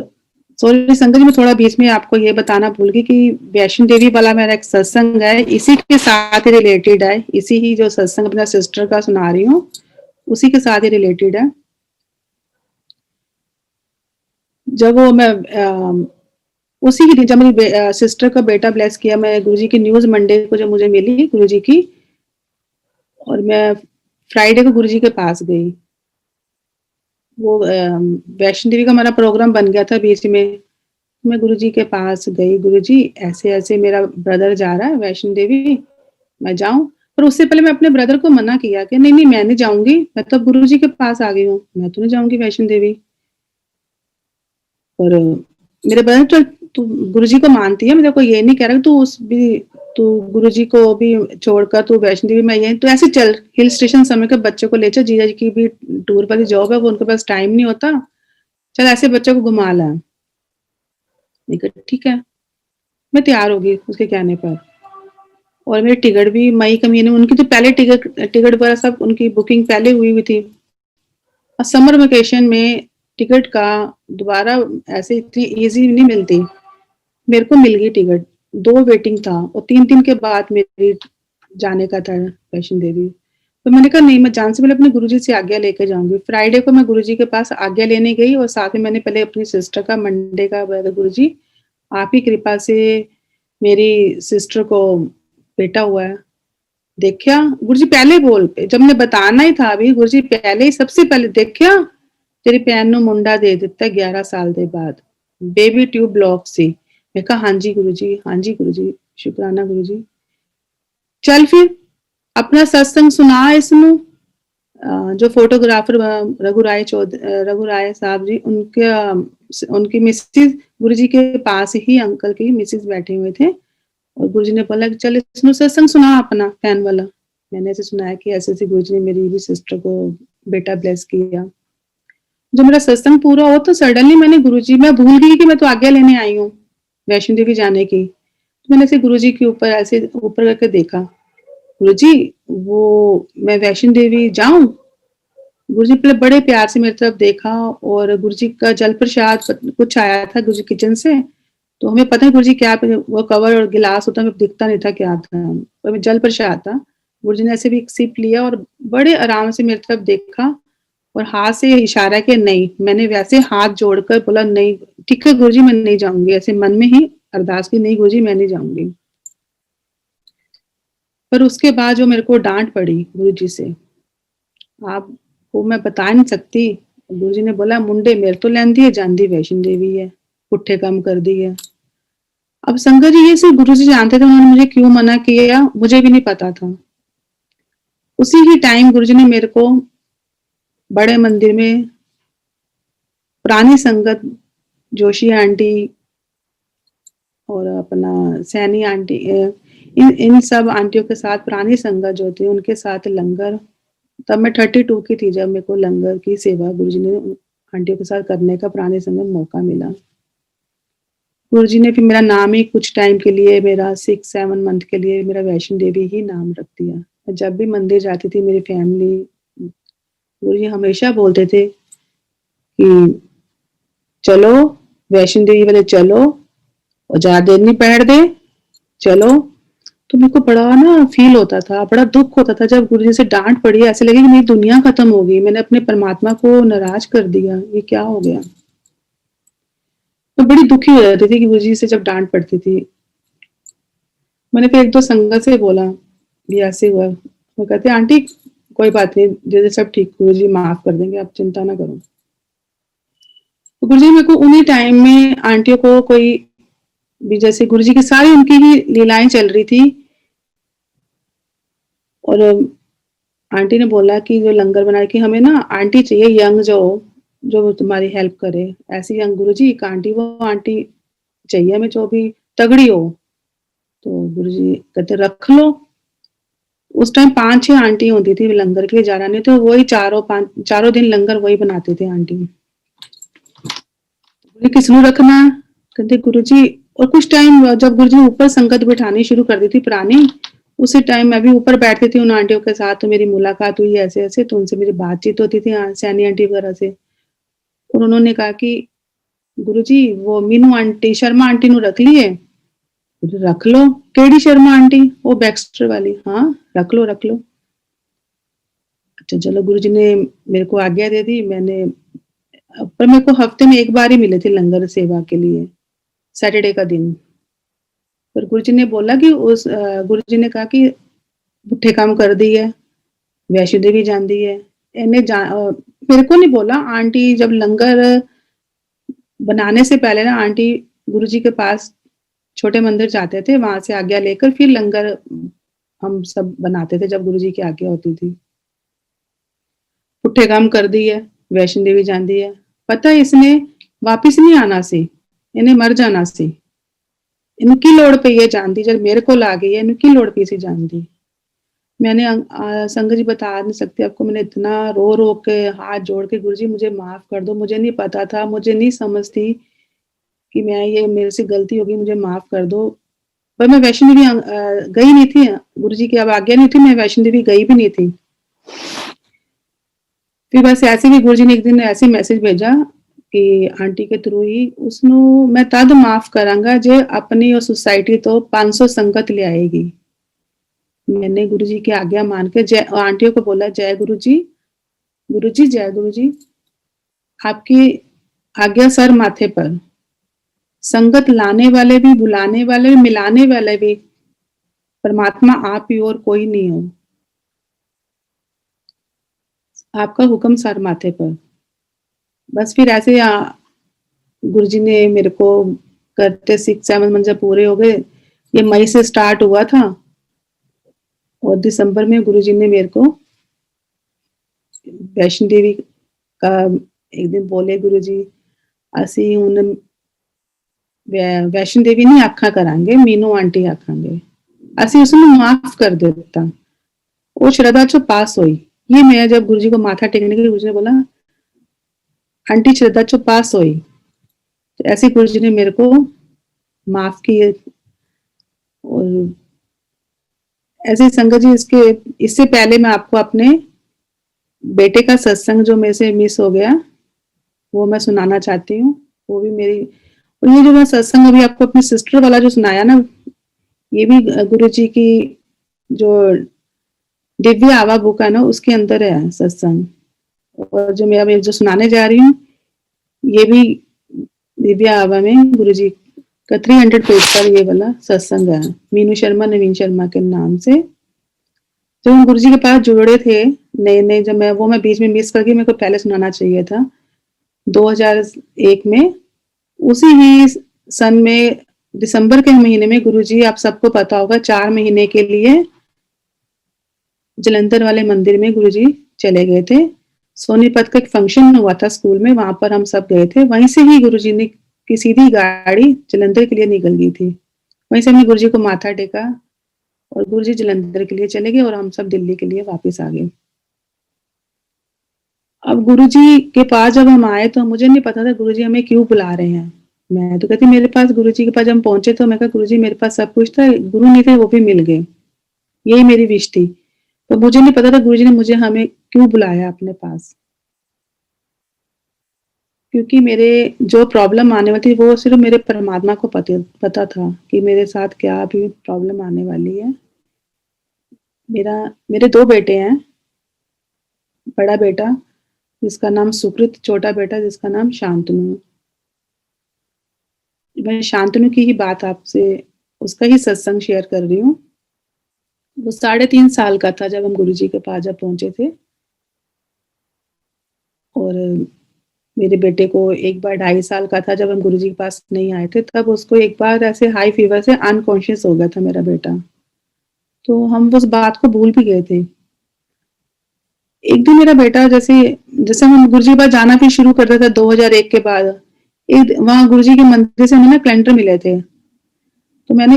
सॉरी संगत जी, मैं थोड़ा बीच में आपको ये बताना भूल गई कि वैष्णो देवी वाला मेरा एक सत्संग है, इसी के साथ ही रिलेटेड है, इसी ही जो सत्संग अपना सिस्टर का सुना रही हूँ उसी के साथ ही रिलेटेड है। जब वो मैं उसी के दिन जब मेरी सिस्टर का बेटा ब्लेस किया, मैं गुरुजी की न्यूज मंडे को जब मुझे मिली गुरुजी की, और मैं फ्राइडे को गुरुजी के पास गई। वो वैष्णो देवी का हमारा प्रोग्राम बन गया था बीच में, मैं गुरुजी के पास गई, गुरुजी ऐसे ऐसे मेरा ब्रदर जा रहा है वैष्णो देवी, मैं जाऊं? पर उससे पहले मैं अपने ब्रदर को मना किया कि नहीं नहीं मैं नहीं जाऊंगी, मैं तो गुरुजी के पास आ गई हूँ, मैं तो नहीं जाऊंगी वैष्णो देवी। और मेरे ब्रदर तो तू गुरुजी को मानती है, मेरे को ये नहीं कह रहा तू उस भी तू गुरुजी को भी छोड़कर तू वैष्णो देवी में ये तो ऐसे चल हिल स्टेशन समय के बच्चों को ले चल, जीजा जी की भी टूर वाली जॉब है, वो उनके पास टाइम नहीं होता, चल ऐसे बच्चों को घुमा ला। ठीक है, मैं तैयार होगी उसके कहने पर। और मेरी टिकट भी मई के महीने, उनकी तो पहले टिकट टिकट वगैरह सब उनकी बुकिंग पहले हुई थी। और समर वेकेशन में टिकट का दोबारा ऐसे इतनी इजी नहीं मिलती, मेरे को मिल गई टिकट, 2 वेटिंग था और 3 दिन के बाद मेरी जाने का था वैष्णो देवी। तो मैंने कहा नहीं, मैं जान से पहले अपने गुरुजी से आज्ञा लेकर जाऊंगी। फ्राइडे को मैं गुरुजी के पास आज्ञा लेने गई और साथ में मैंने पहले अपनी सिस्टर का मंडे का गुरुजी आप ही कृपा से मेरी सिस्टर को बेटा हुआ है, देखा गुरुजी पहले बोल पे, जब मैंने बताना ही था अभी गुरुजी पहले ही सबसे पहले देखा तेरी भैन ਨੂੰ ਮੁੰਡਾ ਦੇ ਦਿੱਤਾ 11 साल ਦੇ बाद, बेबी ट्यूब ब्लॉक सी। मैं कहा हाँ जी गुरुजी, हाँ जी गुरुजी, शुक्राना गुरुजी। चल फिर अपना सत्संग सुना इसनू। जो फोटोग्राफर रघु राय साहब जी, उनकी मिसेज गुरुजी के पास ही अंकल की मिसेज बैठे हुए थे, और गुरुजी ने बोला कि चल इसमें सत्संग सुना अपना फैन वाला। मैंने ऐसे सुनाया कि ऐसे ऐसे गुरुजी ने मेरी भी सिस्टर को बेटा ब्लेस किया। जब मेरा सत्संग पूरा हो तो सडनली मैंने गुरुजी, मैं भूल गई कि मैं तो आज्ञा लेने आई हूँ वैष्णो देवी जाने की, तो मैंने ऐसे गुरुजी के ऊपर ऐसे ऊपर करके देखा, गुरुजी वो मैं वैष्णो देवी जाऊं? गुरुजी पहले बड़े प्यार से मेरी तरफ देखा, और गुरुजी का जल प्रसाद कुछ आया था गुरुजी किचन से, तो हमें पता है गुरुजी क्या वो कवर और गिलास होता हमें दिखता नहीं था क्या था, तो जल प्रसाद था। गुरुजी ने ऐसे भी एक सिप लिया और बड़े आराम से मेरी तरफ देखा और हाथ से इशारा किया नहीं, मैंने वैसे हाथ जोड़कर बोला नहीं ठीक है गुरुजी मैं नहीं जाऊंगी, ऐसे मन में ही अरदास की नहीं गुरुजी मैं नहीं जाऊंगी। पर उसके बाद जो मेरे को डांट पड़ी गुरुजी से, आपको मैं बता नहीं सकती। गुरुजी ने बोला मुंडे मेरे तो लैंदी है, जांदी वैष्णो देवी है, पुट्ठे काम कर दी है। अब संगत जी ये सिर्फ गुरुजी जानते थे, उन्होंने मुझे क्यों मना किया मुझे भी नहीं पता था। उसी ही टाइम गुरुजी ने मेरे को बड़े मंदिर में पुरानी संगत जोशी आंटी और अपना सैनी आंटी, इन सब आंटियों के साथ पुरानी संगत जो थी उनके साथ लंगर, तब मैं 32 की थी जब मेरे को लंगर की सेवा गुरुजी ने आंटियों के साथ करने का पुराने समय मौका मिला। गुरुजी ने फिर मेरा नाम ही कुछ टाइम के लिए, मेरा 6-7 मंथ के लिए मेरा वैष्णो देवी ही नाम रख दिया। जब भी मंदिर जाती थी मेरी फैमिली, गुरुजी हमेशा बोलते थे कि चलो वैष्णो देवी वाले चलो और ज्यादा देर नहीं बैठ दे चलो। तो मेरे को बड़ा ना फील होता था, बड़ा दुख होता था जब गुरुजी से डांट पड़ी, ऐसे लगे कि मेरी दुनिया खत्म हो गई, मैंने अपने परमात्मा को नाराज कर दिया, ये क्या हो गया। तो बड़ी दुखी हो जाती थी कि गुरुजी से जब डांट पड़ती थी। मैंने फिर 1-2 संगत से बोला ये ऐसे हुआ, वो कहते आंटी कोई बात नहीं, जैसे सब ठीक गुरुजी माफ कर देंगे, आप चिंता ना करो। तो गुरुजी मेरे को उन्हीं टाइम में आंटियों को कोई भी, जैसे गुरुजी की सारी उनकी ही लीलाएं चल रही थी, और आंटी ने बोला कि जो लंगर बना कि हमें ना आंटी चाहिए यंग जो तुम्हारी हेल्प करे, ऐसी यंग गुरुजी एक आंटी, वो आंटी चाहिए हमें जो भी तगड़ी हो। तो गुरुजी कहते रख लो। उस टाइम 5-6 आंटी होती थी लंगर के लिए जा रहा, तो वही चारों दिन लंगर वही बनाते थे आंटी। किसनु रखना, कहते गुरुजी। और कुछ टाइम जब गुरुजी ऊपर संगत बिठानी शुरू कर दी थी पुरानी, उसी टाइम मैं भी ऊपर बैठती थी उन आंटियों के साथ, तो मेरी मुलाकात हुई ऐसे ऐसे, तो उनसे मेरी बातचीत होती थी सैनी आंटी वगैरह से। और उन्होंने कहा कि गुरुजी वो मीनू आंटी शर्मा आंटी नु रख लिए। रख लो। केड़ी शर्मा आंटी? वो बैक्स्टर वाली। हाँ रख लो रख लो। अच्छा चलो गुरुजी ने मेरे को आज्ञा दे दी। मैंने पर मेरे को हफ्ते में एक बार ही मिले थे लंगर सेवा के लिए, सैटरडे का दिन। पर गुरुजी ने बोला कि गुरुजी ने कहा कि पुट्ठे काम कर दी है, वैष्णो देवी जांदी है। मेरे को नहीं बोला। आंटी जब लंगर बनाने से पहले ना आंटी गुरुजी के पास छोटे मंदिर जाते थे, वहां से आज्ञा लेकर फिर लंगर हम सब बनाते थे जब गुरुजी की आज्ञा होती थी। पुट्ठे काम कर दी है, वैष्णो देवी जांदी है। पता है इसने वापिस नहीं आना सी, इन्हें मर जाना सी। इनकी लोड़ पे ये जानती, जब मेरे को ला गई है इनकी लोड़ पे सी जानती। मैंने संगत जी बता नहीं सकती आपको, मैंने इतना रो रो के हाथ जोड़ के गुरुजी मुझे माफ कर दो, मुझे नहीं पता था, मुझे नहीं समझती कि मैं ये मेरे से गलती होगी, मुझे माफ कर दो। पर मैं वैष्णो देवी गई नहीं थी, गुरुजी की अब आज्ञा नहीं थी, मैं वैष्णो देवी गई भी नहीं थी। फिर बस ऐसे भी गुरुजी ने एक दिन ऐसे मैसेज भेजा कि आंटी के थ्रू ही उसनु मैं तद माफ करांगा जे अपनी और सोसाइटी तो 500 संगत ले आएगी। मैंने गुरुजी की आज्ञा मान के जय आंटियों को बोला, जय गुरुजी, गुरुजी जय गुरुजी, आपकी आज्ञा सर माथे पर। संगत लाने वाले भी, बुलाने वाले भी, मिलाने वाले भी परमात्मा आप ही और कोई नहीं हो। आपका हुक्म सर माथे पर। बस फिर ऐसे गुरुजी ने मेरे को करते 6-7 मंथ जब पूरे हो गए, ये मई से स्टार्ट हुआ था और दिसंबर में गुरुजी ने मेरे को वैष्णो देवी का एक दिन बोले, गुरुजी असी हुन वैष्णो देवी नहीं आखा करांगे, मीनू आंटी आखांगे। असी उसने माफ कर देता। वो श्रद्धा चो पास हुई। ये मैं जब गुरुजी को माथा टेकने के लिए, गुरुजी ने बोला आंटी श्रद्धा चो पास हुई। तो ऐसे गुरुजी ने मेरे को माफ किए। और ऐसे संगत जी इससे पहले मैं आपको अपने बेटे का सत्संग जो मेरे से मिस हो गया वो मैं सुनाना चाहती हूँ। वो भी मेरी, और ये जो मैं सत्संग अभी आपको अपनी सिस्टर वाला जो सुनाया ना, ये भी गुरुजी की जो दिव्य आवा बुक है ना उसके अंदर है सत्संग। और जो मैं अभी जो सुनाने जा रही हूँ ये भी दिव्य आवा में गुरुजी का 300 पेज पर ये वाला सत्संग है, मीनू शर्मा नवीन शर्मा के नाम से। जब हम गुरुजी के पास जुड़े थे नए नए, जब मैं बीच में मिस करके, मेरे को पहले सुनाना चाहिए था 2001 में। उसी ही सन में दिसंबर के महीने में गुरुजी, आप सबको पता होगा, 4 महीने के लिए जलंधर वाले मंदिर में गुरुजी चले गए थे। सोनीपत का एक फंक्शन हुआ था स्कूल में, वहां पर हम सब गए थे। वहीं से ही गुरुजी ने की सीधी गाड़ी जलंधर के लिए निकल गई थी। वहीं से हमने गुरुजी को माथा टेका और गुरुजी जलंधर के लिए चले गए और हम सब दिल्ली के लिए वापस आ गए। अब गुरुजी के पास जब हम आए तो मुझे नहीं पता था गुरुजी हमें क्यों बुला रहे हैं। मैं तो कहती मेरे पास, गुरुजी के पास जब हम पहुंचे तो मैं कहा गुरुजी मेरे पास सब कुछ था, गुरु नहीं थे वो भी मिल गए, यही मेरी विश थी। तो मुझे नहीं पता था गुरुजी ने मुझे हमें क्यों बुलाया अपने पास, क्योंकि मेरे जो प्रॉब्लम आने वाली थी वो सिर्फ मेरे परमात्मा को पता था कि मेरे साथ क्या भी प्रॉब्लम आने वाली है। मेरे 2 बेटे हैं, बड़ा बेटा जिसका नाम सुकृत, छोटा बेटा जिसका नाम शांतनु। मैं शांतनु की ही बात आपसे, उसका ही सत्संग शेयर कर रही हूँ। वो 3.5 साल का था जब हम गुरुजी के पास जब पहुंचे थे। और मेरे बेटे को एक बार 2.5 साल का था जब हम गुरुजी के पास नहीं आए थे, तब उसको एक बार ऐसे हाई फीवर से अनकॉन्शियस हो गया था मेरा बेटा। तो हम उस बात को भूल भी गए थे। एक दिन मेरा बेटा जैसे हम गुरुजी के पास जाना भी शुरू करते थे 2001 के बाद, एक वहां गुरुजी के मंदिर से हमें ना कैलेंडर मिले थे। तो मैंने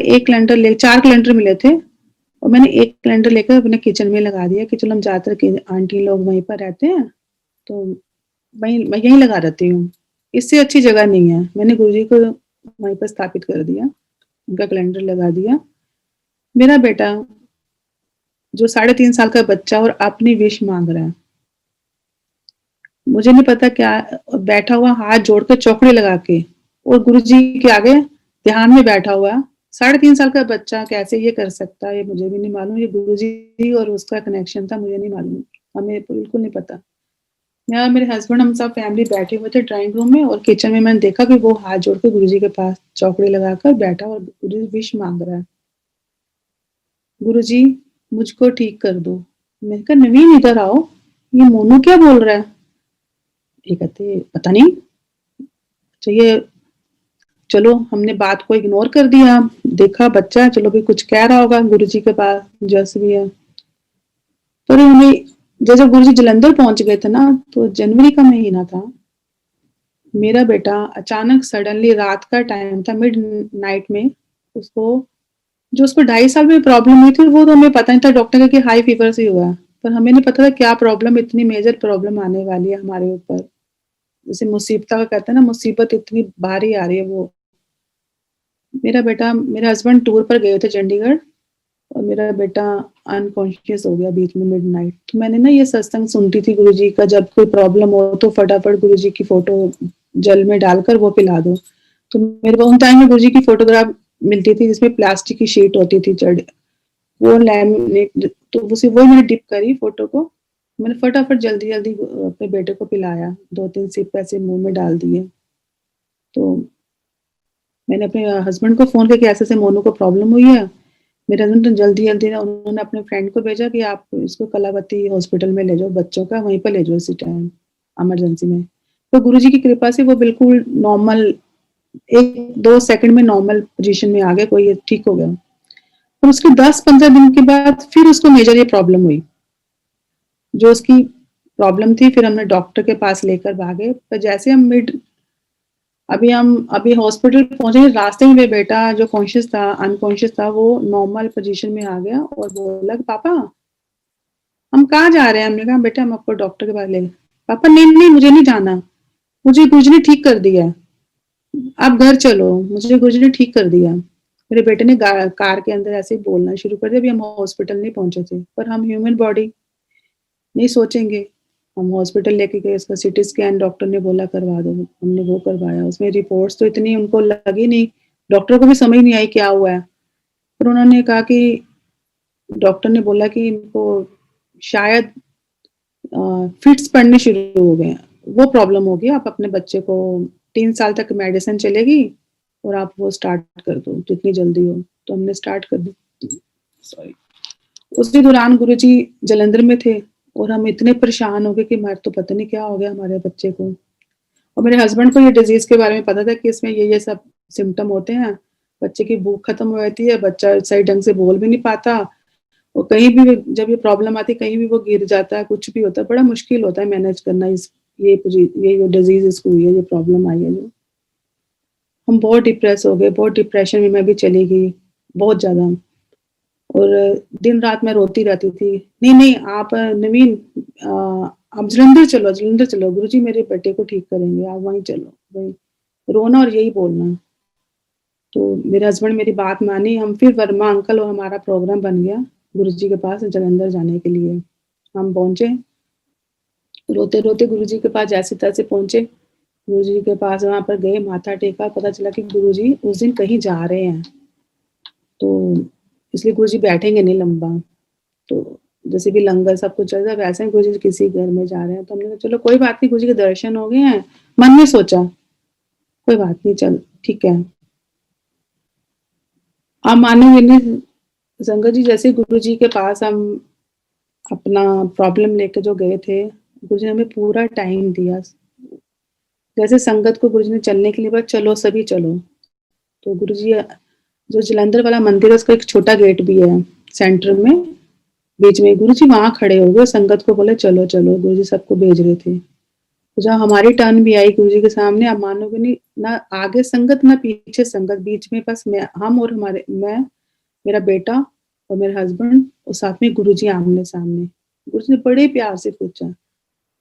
4 कैलेंडर मिले थे और मैंने एक कैलेंडर लेकर अपने किचन में लगा दिया कि चलो हम ज्यादातर के आंटी लोग वहीं पर रहते हैं तो मैं यहीं लगा देती हूँ, इससे अच्छी जगह नहीं है। मैंने गुरुजी को वहीं पर स्थापित कर दिया, उनका कैलेंडर लगा दिया। मेरा बेटा जो 3.5 साल का बच्चा और अपनी विश मांग रहा है, मुझे नहीं पता क्या बैठा हुआ हाथ जोड़ के चौकड़ी लगा के और गुरुजी के आगे ध्यान में बैठा हुआ। 3.5 साल का बच्चा कैसे ये कर सकता है, ये मुझे भी नहीं मालूम। ये गुरुजी और उसका कनेक्शन था, मुझे नहीं मालूम, हमें बिल्कुल नहीं पता। मैं और मेरे हस्बैंड हम सब फैमिली बैठे हुए थे ड्राइंग रूम में, और किचन में मैंने देखा कि वो हाथ जोड़ के गुरुजी के पास चौकड़ी लगाकर बैठा और गुरुजी विश मांग रहा है, गुरुजी मुझको ठीक कर दो। मैंने कहा नवीन इधर आओ, ये मोनू क्या बोल रहा है? ये कहते पता नहीं। ये चलो हमने बात को इग्नोर कर दिया, देखा बच्चा चलो भी कुछ कह रहा होगा, गुरुजी के पास जस भी है। पर उन्हें जैसे गुरुजी जलंधर पहुंच गए थे ना, तो जनवरी का महीना था। मेरा बेटा अचानक सडनली रात का टाइम था, मिड नाइट में उसको जो उसको 2.5 साल में प्रॉब्लम हुई थी, वो तो हमें पता नहीं था, डॉक्टर का कि हाई फीवर से हुआ, पर हमें नहीं पता था क्या प्रॉब्लम, इतनी मेजर प्रॉब्लम आने वाली है हमारे ऊपर। जैसे मुसीबत का कहते हैं ना, मुसीबत इतनी भारी आ रही है वो। मेरा बेटा, मेरे हस्बैंड टूर पर गए थे चंडीगढ़, और मेरा बेटा अनकॉन्शियस हो गया बीच में मिड नाइट। तो मैंने ना ये सत्संग सुनती थी गुरुजी का, जब कोई प्रॉब्लम हो तो फटाफट गुरुजी की फोटो जल में डालकर वो पिला दो। तो मेरे को उन टाइम में गुरुजी की फोटोग्राफ मिलती थी जिसमें प्लास्टिक की शीट होती थी चढ़, वो लैमिनेट, तो उसे वही मैंने डिप करी फोटो को, मैंने फटाफट जल्दी जल्दी अपने बेटे को पिलाया, 2-3 सिप ऐसे मुंह में डाल दिए। तो मैंने अपने हस्बैंड को फोन करके ऐसे ऐसे मोनू को प्रॉब्लम हुई है। मेरे हस्बैंड तो जल्दी जल्दी ना उन्होंने अपने फ्रेंड को भेजा कि आप इसको कलावती हॉस्पिटल में ले जाओ, बच्चों का वहीं पर ले जाओ इसी टाइम इमरजेंसी में। तो गुरुजी की कृपा से वो बिल्कुल नॉर्मल, 1-2 सेकंड में नॉर्मल पोजीशन में आ गया, कोई ये ठीक हो गया। और उसके 10-15 दिन के बाद फिर उसको मेजर ये प्रॉब्लम हुई, जो उसकी प्रॉब्लम थी। फिर हमने डॉक्टर के पास लेकर भागे, पर जैसे हम अभी हॉस्पिटल पहुंचे, रास्ते में मेरा बेटा जो कॉन्शियस था अनकॉन्शियस था, वो नॉर्मल पोजीशन में आ गया और बोला पापा हम कहाँ जा रहे हैं? हमने कहा बेटा हम आपको डॉक्टर के पास ले गए। पापा नहीं नहीं मुझे नहीं जाना, मुझे गुरुजी ने ठीक कर दिया, आप घर चलो, मुझे गुरुजी ने ठीक कर दिया। मेरे बेटे ने कार के अंदर ऐसे ही बोलना शुरू कर दिया। अभी हम हॉस्पिटल नहीं पहुंचे थे, पर हम ह्यूमन बॉडी नहीं सोचेंगे। हम हॉस्पिटल लेके गए, उसका सीटी स्कैन डॉक्टर ने बोला करवा दो, हमने वो करवाया। उसमें रिपोर्ट्स तो इतनी उनको लगी नहीं, डॉक्टर को भी समझ नहीं आई क्या हुआ है। फिर उन्होंने कहा कि डॉक्टर ने बोला कि इनको शायद फिट्स पड़ने शुरू हो गए हैं, वो प्रॉब्लम होगी, आप अपने बच्चे को 3 साल तक मेडिसिन चलेगी और आप वो स्टार्ट कर दो जितनी जल्दी हो। तो हमने स्टार्ट कर दी। सॉरी। उसी दौरान गुरुजी जलंधर में थे और हम इतने परेशान हो गए कि हमारे तो पता नहीं क्या हो गया हमारे बच्चे को। और मेरे हस्बैंड को ये डिजीज के बारे में पता था कि इसमें ये सब सिम्टम होते हैं, बच्चे की भूख खत्म हो जाती है, बच्चा सही ढंग से बोल भी नहीं पाता, और कहीं भी जब ये प्रॉब्लम आती है कहीं भी वो गिर जाता है, कुछ भी होता है, बड़ा मुश्किल होता है मैनेज करना। ये जो डिजीज इसको हुई है, ये प्रॉब्लम आई है, जो हम बहुत डिप्रेस हो गए, बहुत डिप्रेशन में मैं भी चली गई, बहुत ज्यादा। और दिन रात मैं रोती रहती थी, नहीं नहीं आप नवीन आप जलंधर चलो, गुरुजी मेरे बेटे को ठीक करेंगे, आप वहीं चलो, वहीं रोना और यही बोलना। तो मेरे हस्बैंड मेरी बात मानी, हम फिर वर्मा अंकल और हमारा प्रोग्राम बन गया गुरुजी के पास जलंधर जाने के लिए। हम पहुंचे, रोते रोते गुरुजी के पास जैसे तैसे पहुंचे, गुरुजी के पास वहां पर गए, माथा टेका, पता चला कि गुरुजी उस दिन कहीं जा रहे हैं, तो इसलिए गुरुजी बैठेंगे नहीं लंबा। तो जैसे भी लंगर सब कुछ चल रहा है वैसे ही गुरुजी किसी घर में जा रहे हैं। तो हमने कहा चलो कोई बात नहीं, गुरुजी के दर्शन हो गए हैं, मन में सोचा कोई बात नहीं, चल ठीक है। आप मानोगे नहीं संगत जी, जैसे गुरुजी के पास हम अपना प्रॉब्लम लेके जो गए थे, गुरुजी ने हमें पूरा टाइम दिया। जैसे संगत को गुरुजी ने चलने के लिए बोला चलो सभी चलो, तो गुरुजी जो जलंधर वाला मंदिर है उसका एक छोटा गेट भी है सेंटर में, बीच में गुरुजी वहां खड़े हो गए, संगत को बोले चलो चलो, गुरुजी सबको भेज रहे थे। तो जब हमारी टर्न भी आई गुरुजी के सामने, आप मानोगे नहीं, ना आगे संगत ना पीछे संगत, बीच में बस हम और मैं, मेरा बेटा और मेरे हस्बैंड, और साथ में गुरुजी आमने सामने। गुरुजी ने बड़े प्यार से पूछा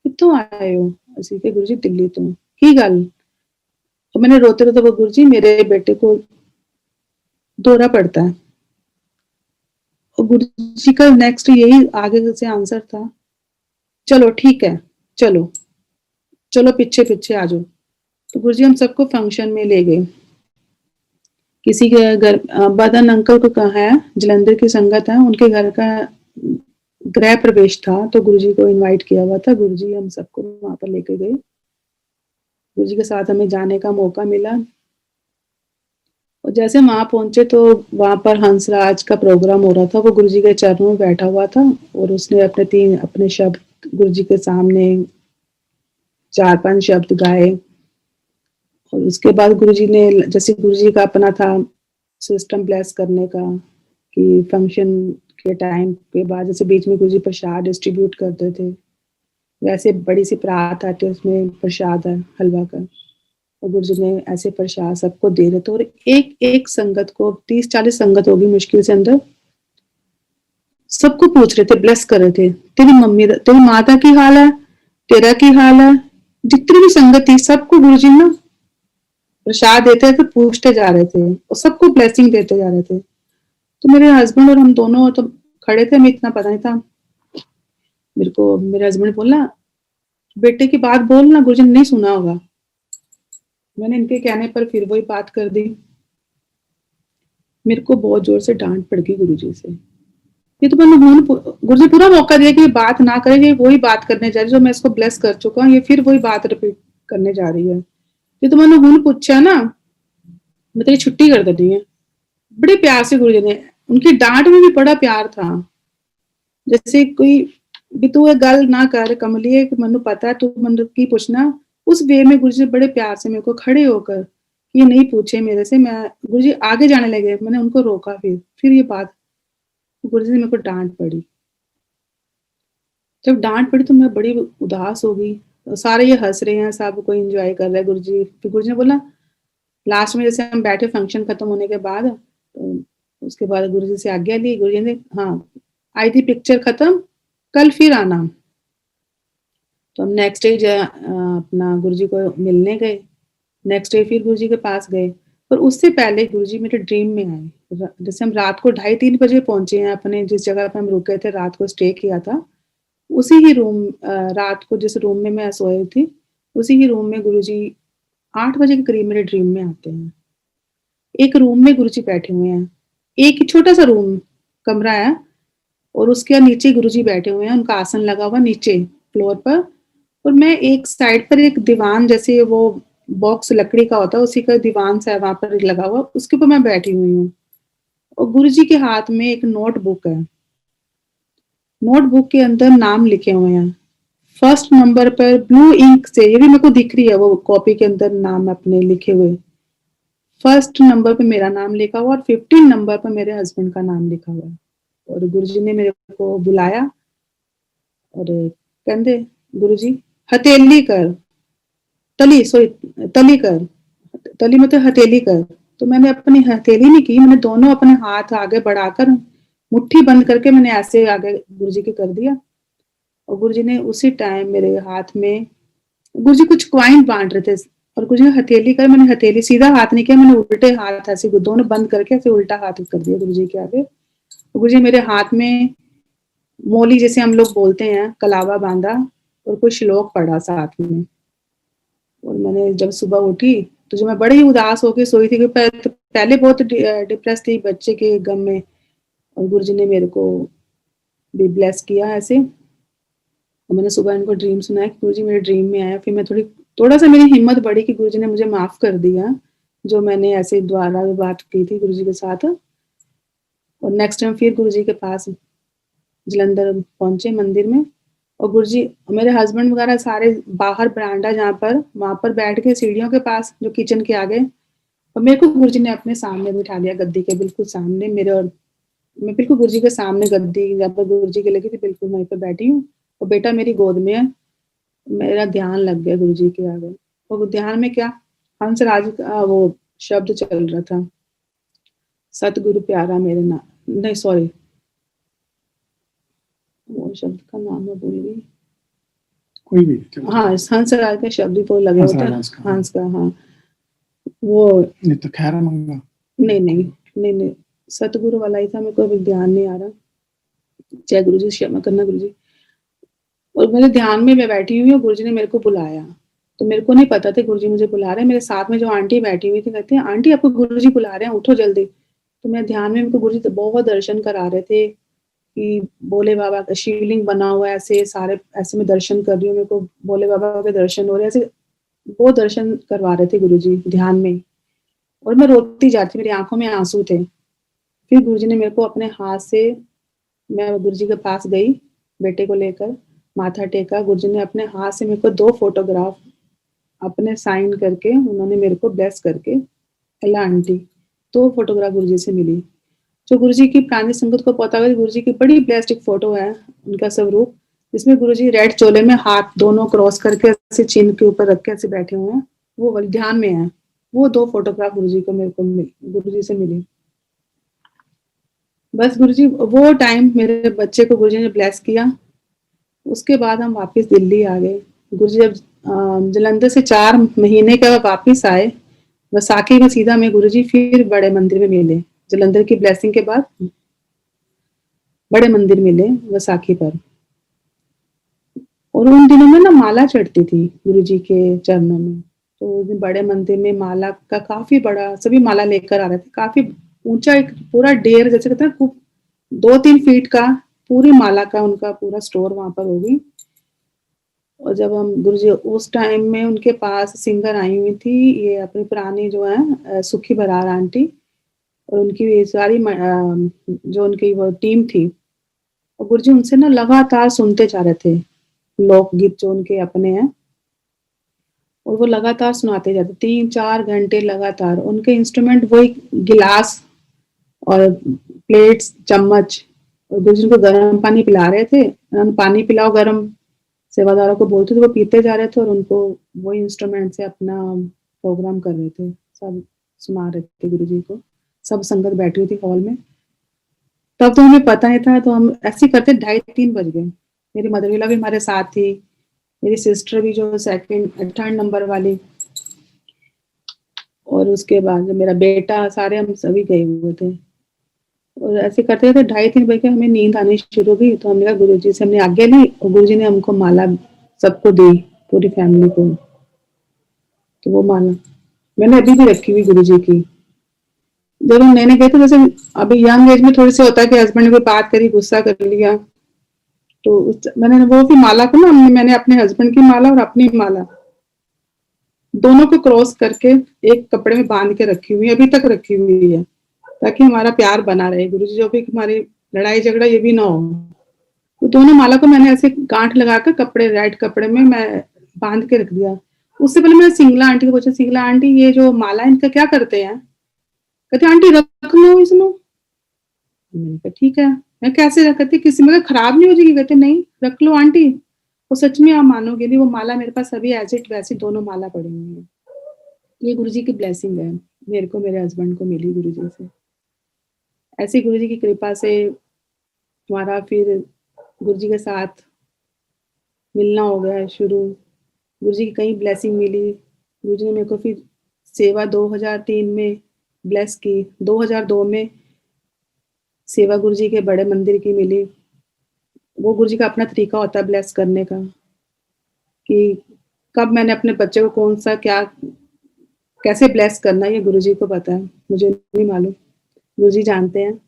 कितों आए हो? ਅਸੀਂ ਕਿ गुरुजी दिल्ली तो, की गल? तो मैंने रोते रोते वो, गुरुजी मेरे बेटे को दौरा पड़ता है। और गुरुजी का नेक्स्ट यही आगे से आंसर था, चलो ठीक है, चलो चलो पीछे पीछे आ जाओ। तो गुरुजी हम सबको फंक्शन में ले गए। किसी के घर बदन अंकल को कहा है, जलंधर की संगत है, उनके घर का गृह प्रवेश था, तो गुरुजी को इनवाइट किया हुआ था। गुरुजी हम सबको वहाँ पर लेके गए। गुरुजी के साथ हमें जाने का मौका मिला। और जैसे वहाँ पहुंचे तो वहाँ पर हंसराज का प्रोग्राम हो रहा था। वो गुरुजी के चरणों में बैठा हुआ था और उसने अपने शब्द गुरुजी के सामने 4-5 शब्द गाए। और उसके बाद गुरुजी ने, जैसे गुरुजी का अपना था सिस्टम ब्लेस करने का, कि फंक्शन के टाइम के बाद जैसे बीच में गुरुजी प्रसाद डिस्ट्रीब्यूट करते थे, वैसे बड़ी सी परात आती है, उसमें प्रसाद है हलवा का, और गुरुजी ने ऐसे प्रसाद सबको दे रहे थे। और एक एक संगत को 30-40 संगत होगी मुश्किल से अंदर, सबको पूछ रहे थे, ब्लेस कर रहे थे, तेरी माता की हाल है, तेरा की हाल है। जितनी भी संगत थी सबको गुरुजी ना प्रसाद देते थे, पूछते जा रहे थे और सबको ब्लेसिंग देते जा रहे थे। तो मेरे हस्बैंड और हम दोनों तो खड़े थे, हमें इतना पता नहीं था। मेरे को मेरे हस्बैंड बोला, बेटे की बात बोल ना, गुरुजी ने नहीं सुना होगा। मैंने इनके कहने पर फिर वही बात कर दी। मेरे को बहुत जोर से डांट पड़ गई गुरुजी से। ये तो मैंने गुरुजी पूरा मौका दिया कि बात ना करे, ये वही बात करने जा रही है जो मैं इसको ब्लेस कर चुका हूँ, ये फिर वही बात रिपीट करने जा रही है। ये तो मैंने हुन पूछा ना, मैं तेरी छुट्टी कर देनी है। बड़े प्यार से गुरुजी ने, उनकी डांट में भी बड़ा प्यार था। जैसे कोई भी तू ये गल ना कर कमलिए, कि मैनू पता है तू मैनू की पूछना, उस वे में गुरुजी बड़े प्यार से मेरे को खड़े होकर ये नहीं पूछे मेरे से। मैं गुरुजी आगे जाने लगे, मैंने उनको रोका। फिर ये बात गुरुजी ने मेरे को डांट पड़ी। जब डांट पड़ी तो मैं बड़ी उदास हो गई। तो सारे ये हंस रहे हैं, सब कोई एंजॉय कर रहा है। गुरुजी, फिर गुरुजी ने बोला, लास्ट में जैसे हम बैठे फंक्शन खत्म होने के बाद, तो उसके बाद गुरुजी से आज्ञा ली। गुरुजी ने, हाँ आई थी पिक्चर खत्म, कल फिर आना। तो हम नेक्स्ट डे अपना गुरुजी को मिलने गए। नेक्स्ट डे फिर गुरुजी के पास गए, पर उससे पहले गुरुजी मेरे ड्रीम में आए। जैसे हम रात को 2:30-3 बजे पहुंचे हैं अपने जिस जगह पे हम रुके थे, रात को स्टे किया था, उसी ही रूम, रात को जिस रूम में मैं सोई थी, उसी ही रूम में गुरुजी 8 बजे के करीब मेरे ड्रीम में आते हैं। एक रूम में गुरुजी बैठे हुए हैं, एक छोटा सा रूम कमरा है, और उसके नीचे गुरुजी बैठे हुए हैं, उनका आसन लगा हुआ नीचे फ्लोर पर, और मैं एक साइड पर एक दीवान, जैसे वो बॉक्स लकड़ी का होता है उसी का दीवान सा है वहां पर लगा हुआ, उसके ऊपर मैं बैठी हुई हूँ। और गुरुजी के हाथ में एक नोटबुक है। नोटबुक के अंदर नाम लिखे हुए हैं। फर्स्ट नंबर पर ब्लू इंक से, ये भी मेरे को दिख रही है वो कॉपी के अंदर नाम अपने लिखे हुए। फर्स्ट नंबर पे मेरा नाम लिखा हुआ और 15 नंबर पर मेरे हस्बैंड का नाम लिखा हुआ है। और गुरुजी ने मेरे को बुलाया और कहते, गुरुजी हथेली कर, तली कर, तली मतलब हथेली कर। तो मैंने अपनी हथेली नहीं की, मैंने दोनों अपने हाथ आगे बढ़ाकर मुट्ठी बंद करके मैंने ऐसे आगे गुरुजी के कर दिया। और गुरुजी ने उसी टाइम मेरे हाथ में, गुरुजी कुछ क्वाइन बांट रहे थे, और गुरुजी ने हथेली कर, मैंने हथेली सीधा हाथ नहीं किया, मैंने उल्टे हाथ ऐसे दोनों बंद करके ऐसे उल्टा हाथ कर दिया गुरुजी के आगे। गुरुजी मेरे हाथ में मोली जैसे हम लोग बोलते हैं, कलावा बांधा और कोई श्लोक पढ़ा साथ में। और मैंने जब सुबह उठी तो जो मैं बड़ी ही उदास होकर सोई थी, पहले बहुत डिप्रेस थी बच्चे के गम में, और गुरुजी ने मेरे को भी ब्लेस किया ऐसे। और मैंने सुबह इनको ड्रीम सुनाया कि गुरुजी मेरे ड्रीम में आया। फिर मैं थोड़ा सा मेरी हिम्मत बढ़ी कि गुरुजी ने मुझे माफ कर दिया, जो मैंने ऐसे द्वारा बात की थी गुरुजी के साथ। और नेक्स्ट टाइम फिर गुरुजी के पास जलंधर पहुंचे मंदिर में, और गुरुजी, मेरे हस्बैंड वगैरह सारे बाहर बरामदा जहाँ पर, वहां पर बैठ के सीढ़ियों के पास जो किचन के आगे, और मेरे को गुरुजी ने अपने सामने बिठा लिया, गद्दी के बिल्कुल सामने मेरे। और मैं बिल्कुल गुरुजी के सामने गद्दी जहाँ पर गुरुजी की लगी थी, बिल्कुल वहीं पर बैठी हूँ, और बेटा मेरी गोद में है। मेरा ध्यान लग गया गुरुजी के आगे, और ध्यान में क्या, हंसराज का वो शब्द चल रहा था, सतगुरु प्यारा मेरे नाम, नहीं सॉरी, वो शब्द का नाम मैं भूल गई, कोई भी, हाँ हंसराज के शब्द तो लगे होते हैं, हंस का, हाँ वो नहीं तो खैर मंगा, नहीं सतगुरु वाला ही था, मेरे को अभी ध्यान नहीं आ रहा। जय गुरुजी, क्षमा करना गुरुजी। और मेरे ध्यान में मैं बैठी हुई हूँ, गुरुजी ने मेरे को बुलाया, तो मेरे को नहीं पता था गुरुजी मुझे बुला रहे हैं। मेरे साथ में जो आंटी बैठी हुई थी कहते हैं आंटी आपको गुरुजी बुला रहे हैं, उठो जल्दी। तो मैं ध्यान में, मेरे को गुरुजी तो बहुत दर्शन करा रहे थे कि भोले बाबा का शिवलिंग बना हुआ है, ऐसे सारे ऐसे मैं दर्शन कर रही हूँ, मेरे को भोले बाबा के दर्शन हो रहे हैं, ऐसे बहुत दर्शन करवा रहे थे गुरुजी ध्यान में। और मैं रोती जाती, मेरी आंखों में आंसू थे। फिर गुरुजी ने मेरे को अपने हाथ से, मैं गुरुजी के पास गई बेटे को लेकर, माथा टेका। गुरुजी ने अपने हाथ से मेरे को 2 फोटोग्राफ अपने साइन करके, उन्होंने मेरे को ब्लेस करके, एला आंटी 2 फोटोग्राफ गुरुजी से मिली। जो गुरुजी की प्राणी संगत को पता होगा, गुरुजी की बड़ी ब्लेस्ड एक फोटो है, उनका स्वरूप, जिसमें गुरुजी रेड चोले में हाथ दोनों क्रॉस करके ऐसे चिन्ह के ऊपर रख के ऐसे बैठे हुए हैं, वो ध्यान में है। वो 2 फोटोग्राफ गुरुजी को मेरे को गुरुजी से मिली। बस गुरुजी वो टाइम मेरे बच्चे को गुरुजी ने ब्लेस किया। उसके बाद हम वापस दिल्ली आ गए। गुरुजी जब जलंधर से 4 महीने के बाद वापस आए, वैसाखी में सीधा में गुरुजी फिर बड़े मंदिर में मिले। जलंधर की ब्लेसिंग के बाद बड़े मंदिर मिले वैसाखी पर। और उन दिनों में ना माला चढ़ती थी गुरुजी के चरणों में। तो उस दिन बड़े मंदिर में माला का काफी बड़ा, सभी माला लेकर आ रहे थे, काफी ऊंचा, एक पूरा ढेर जैसे कहते हैं 2-3 फीट का पूरी माला का उनका पूरा स्टोर वहां पर होगी। और जब हम गुरुजी उस टाइम में उनके पास सिंगर आई हुई थी, ये अपनी पुरानी जो है सुखी बरार आंटी, और उनकी सारी जो उनकी वो टीम थी, और गुरुजी उनसे ना लगातार सुनते जा रहे थे लोकगीत जो उनके अपने हैं, और वो लगातार सुनाते जाते 3-4 घंटे लगातार। उनके इंस्ट्रूमेंट वही गिलास और प्लेट्स, चम्मच, और गुरुजी को गर्म पानी पिला रहे थे। पानी पिलाओ गर्म, सेवादारों को बोलते थे, वो पीते जा रहे थे और उनको वही इंस्ट्रूमेंट से अपना प्रोग्राम कर रहे थे, सब सुना रहे थे गुरुजी को। सब संगत बैठी हुई थी हॉल में। तब तो हमें पता नहीं था, तो हम ऐसे करते 2:30-3 बज गए। मेरी मदरविला भी हमारे साथ थी, मेरी सिस्टर भी जो 3rd नंबर वाली, और उसके बाद मेरा बेटा, सारे हम सभी गए हुए थे। और ऐसे करते थे 2:30-3 बजे हमें नींद आनी शुरू हो गई। तो हमने कहा गुरुजी से हमने आज्ञा ली, और गुरुजी ने हमको माला सबको दी, पूरी फैमिली को। तो वो माला मैंने अभी भी रखी हुई गुरुजी की। जब हम नए गए थे, जैसे अभी यंग एज में थोड़ी सी होता है कि हस्बैंड ने कोई बात करी, गुस्सा कर लिया, तो मैंने वो भी माला को ना, मैंने अपने हस्बैंड की माला और अपनी माला दोनों को क्रॉस करके एक कपड़े में बांध के रखी हुई, अभी तक रखी हुई है, ताकि हमारा प्यार बना रहे। गुरुजी जो भी हमारी लड़ाई झगड़ा ये भी ना हो। तो दोनों माला को मैंने ऐसे गांठ लगाकर कपड़े, रेड कपड़े में मैं बांध के रख दिया। उससे पहले मैंने सिंगला आंटी को पूछा, सिंगला आंटी ये जो माला इनका क्या करते हैं? कहते आंटी रख लो इसमें। मैंने कहा ठीक है। मैं कैसे रखती, किसी में खराब नहीं हो जाएगी? कहते नहीं, रख लो आंटी। वो सच में आप मानोगे नहीं, वो माला मेरे पास अभी एज इट वैसी दोनों माला पड़ी हुई है। ये गुरुजी की ब्लेसिंग है, मेरे को मेरे हस्बैंड को मिली गुरुजी से। ऐसे गुरुजी की कृपा से हमारा फिर गुरुजी के साथ मिलना हो गया शुरू। गुरुजी की कई ब्लेसिंग मिली। गुरुजी ने मेरे को फिर सेवा 2003 में ब्लेस की। 2002 में सेवा गुरुजी के बड़े मंदिर की मिली। वो गुरुजी का अपना तरीका होता है ब्लेस करने का, कि कब मैंने अपने बच्चे को कौन सा क्या कैसे ब्लेस करना है, ये गुरुजी को पता है, मुझे नहीं मालूम। गुरुजी जानते हैं।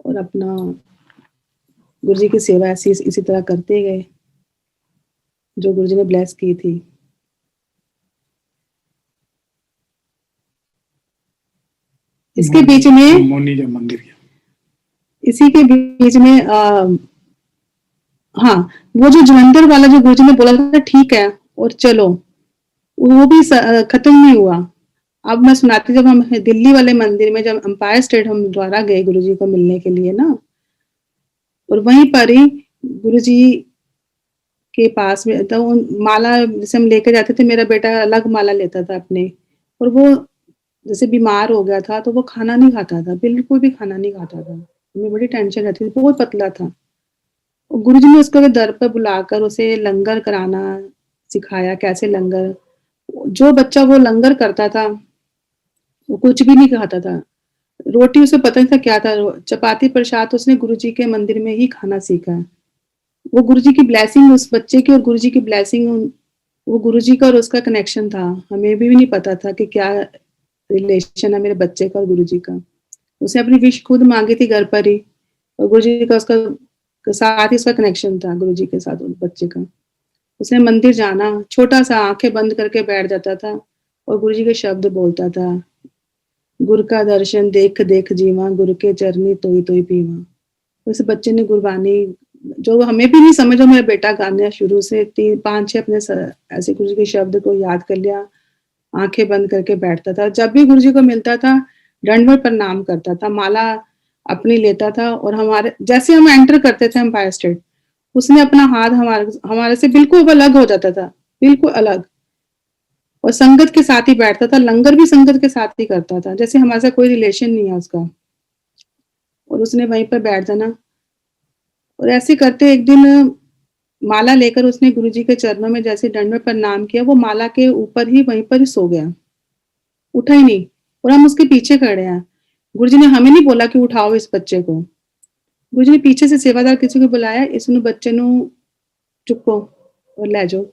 और अपना गुरुजी की सेवा ऐसी इसी तरह करते गए जो गुरुजी ने ब्लेस की थी। इसके बीच में मोनी मंदिर के इसी के बीच में हाँ, वो जो जलंधर वाला जो गुरुजी ने बोला था ठीक है और चलो, वो भी खत्म नहीं हुआ। अब मैं सुनाती, जब हम दिल्ली वाले मंदिर में, जब एम्पायर स्टेट हम द्वारा गए गुरुजी को मिलने के लिए ना, और वहीं पर ही गुरुजी के पास में तो माला जैसे हम लेके जाते थे, मेरा बेटा अलग माला लेता था अपने, और वो जैसे बीमार हो गया था तो वो खाना नहीं खाता था, बिल्कुल भी खाना नहीं खाता था। हमें बड़ी टेंशन रहती थी, बहुत पतला था। और गुरुजी ने उसको दर पर बुलाकर उसे लंगर कराना सिखाया, कैसे लंगर। जो बच्चा वो लंगर करता था वो कुछ भी नहीं खाता था। रोटी उसे पता नहीं था क्या था, चपाती प्रसाद उसने गुरुजी के मंदिर में ही खाना सीखा। वो गुरुजी की ब्लेसिंग उस बच्चे की और गुरुजी की ब्लेसिंग वो गुरुजी का और उसका कनेक्शन था। हमें भी नहीं पता था कि क्या रिलेशन है मेरे बच्चे का और गुरुजी का। उसने अपनी विश खुद मांगी थी घर पर ही, और गुरुजी का उसका साथ ही उसका कनेक्शन था गुरुजी के साथ उस बच्चे का। उसने मंदिर जाना, छोटा सा आंखें बंद करके बैठ जाता था और गुरुजी के शब्द बोलता था, गुरु का दर्शन देख देख जीवा, गुरु के चरनी तोई तोई पीवा। उस बच्चे ने गुरबानी, जो हमें भी नहीं समझ, मेरा बेटा गाने शुरू से 3-5-6 अपने ऐसे गुरुजी के शब्द को याद कर लिया, आंखें बंद करके बैठता था। जब भी गुरुजी को मिलता था दंडवत प्रणाम करता था, माला अपनी लेता था, और हमारे जैसे हम एंटर करते थे एम्पायर स्टेट, उसने अपना हाथ हमारे से बिल्कुल अलग हो जाता था, बिल्कुल अलग, और संगत के साथ ही बैठता था। लंगर भी संगत के साथ ही करता था, जैसे हमारे साथ कोई रिलेशन नहीं है उसका, और उसने वहीं पर बैठ जाना। और ऐसे करते एक दिन माला लेकर उसने गुरुजी के चरणों में जैसे दंडवत प्रणाम किया, वो माला के ऊपर ही वहीं पर ही सो गया, उठा ही नहीं। और हम उसके पीछे खड़े हैं। गुरुजी ने हमें नहीं बोला कि उठाओ इस बच्चे को, गुरुजी ने पीछे से सेवादार किसी को बुलाया, इसनु बच्चे नु चुको और ले जाओ।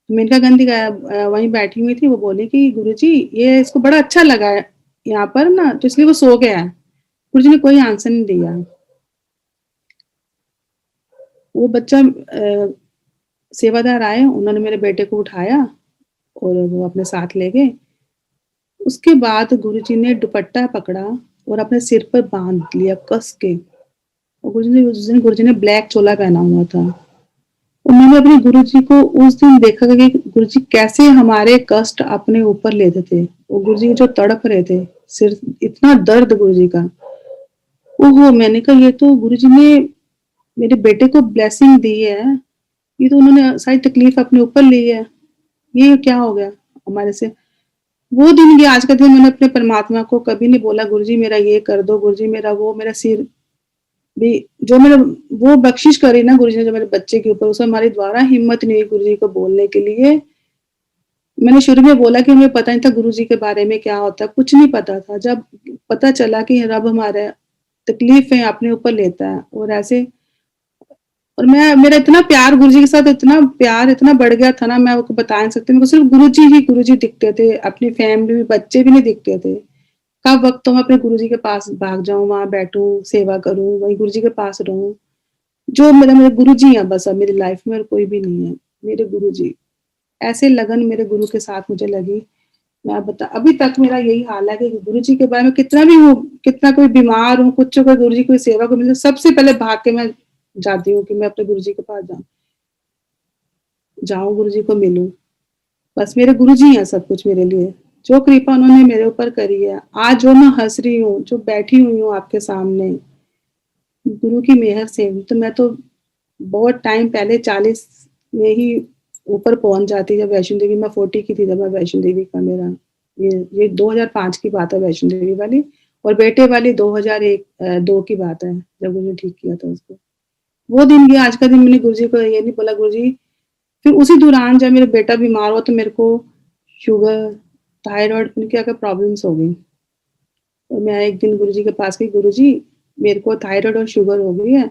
मेनका गांधी वहीं बैठी हुई थी, वो बोली कि गुरुजी ये इसको बड़ा अच्छा लगा है यहाँ पर ना, तो इसलिए वो सो गया है। गुरुजी ने कोई आंसर नहीं दिया। वो बच्चा सेवादार आए, उन्होंने मेरे बेटे को उठाया और वो अपने साथ ले गए। उसके बाद गुरुजी ने दुपट्टा पकड़ा और अपने सिर पर बांध लिया कस के, और गुरुजी ने ब्लैक चोला पहना हुआ था। उन्होंने अपने गुरुजी को उस दिन देखा कि गुरुजी कैसे हमारे कष्ट अपने ऊपर लेते थे, और गुरुजी जो तड़प रहे थे, सिर इतना दर्द गुरुजी का। ओहो, मैंने कहा ये तो गुरुजी ने मेरे बेटे को ब्लेसिंग दी है, ये तो उन्होंने सारी तकलीफ अपने ऊपर ली है, ये क्या हो गया हमारे से। वो दिन गया। आज का दिन मैंने अपने परमात्मा को कभी नहीं बोला गुरुजी मेरा ये कर दो, गुरुजी मेरा वो, मेरा सिर भी जो मेरा वो बख्शिश करी ना गुरुजी ने जो मेरे बच्चे के ऊपर, उसमें हमारी द्वारा हिम्मत नहीं हुई गुरुजी को बोलने के लिए। मैंने शुरू में बोला कि मुझे पता नहीं था गुरुजी के बारे में क्या होता, कुछ नहीं पता था। जब पता चला कि रब हमारे तकलीफें अपने ऊपर लेता है, और ऐसे, और मैं मेरा इतना प्यार गुरुजी के साथ, इतना प्यार इतना बढ़ गया था ना, मैं आपको बता नहीं सकती। मेरे को सिर्फ गुरुजी ही गुरुजी दिखते थे, अपनी फैमिली में बच्चे भी नहीं दिखते थे। कब वक्त तो मैं अपने गुरुजी के पास भाग जाऊं, वहां बैठूं, सेवा करूं, वही गुरुजी के पास रहूं। जो मेरे गुरुजी है बस, अब मेरी लाइफ में और कोई भी नहीं है, मेरे गुरुजी। ऐसे लगन मेरे गुरु के साथ मुझे लगी, मैं बता अभी तक मेरा यही हाल है कि गुरुजी के बारे में कितना भी हूँ, कितना कोई बीमार हूँ, कुछ कोई गुरुजी कोई सेवा को मिले, सबसे पहले भाग के मैं जाती हूँ कि मैं अपने गुरुजी के पास जाऊं, गुरुजी को मिलूं। बस मेरे गुरुजी हैं सब कुछ मेरे लिए। जो कृपा उन्होंने मेरे ऊपर करी है, आज जो मैं हंस रही हूँ, जो बैठी हुई हूँ आपके सामने, गुरु की मेहर से। तो मैं तो बहुत टाइम पहले 40 में ही ऊपर पहुंच जाती, जब वैष्णो देवी मैं 40 की थी, जब मैं वैष्णो देवी का मेरा ये 2005 की बात है वैष्णो देवी वाली, और बेटे वाली 2001-2 की बात है, जब उन्होंने ठीक किया था उसको। वो दिन गया। आज का दिन मैंने गुरुजी को ये नहीं बोला गुरुजी। फिर उसी दौरान जब मेरा बेटा बीमार हुआ, तो मेरे को शुगर, थायराइड, क्या क्या प्रॉब्लम्स हो गई। और मैं एक दिन गुरुजी के पास गई, गुरुजी मेरे को थायराइड और शुगर हो गई है,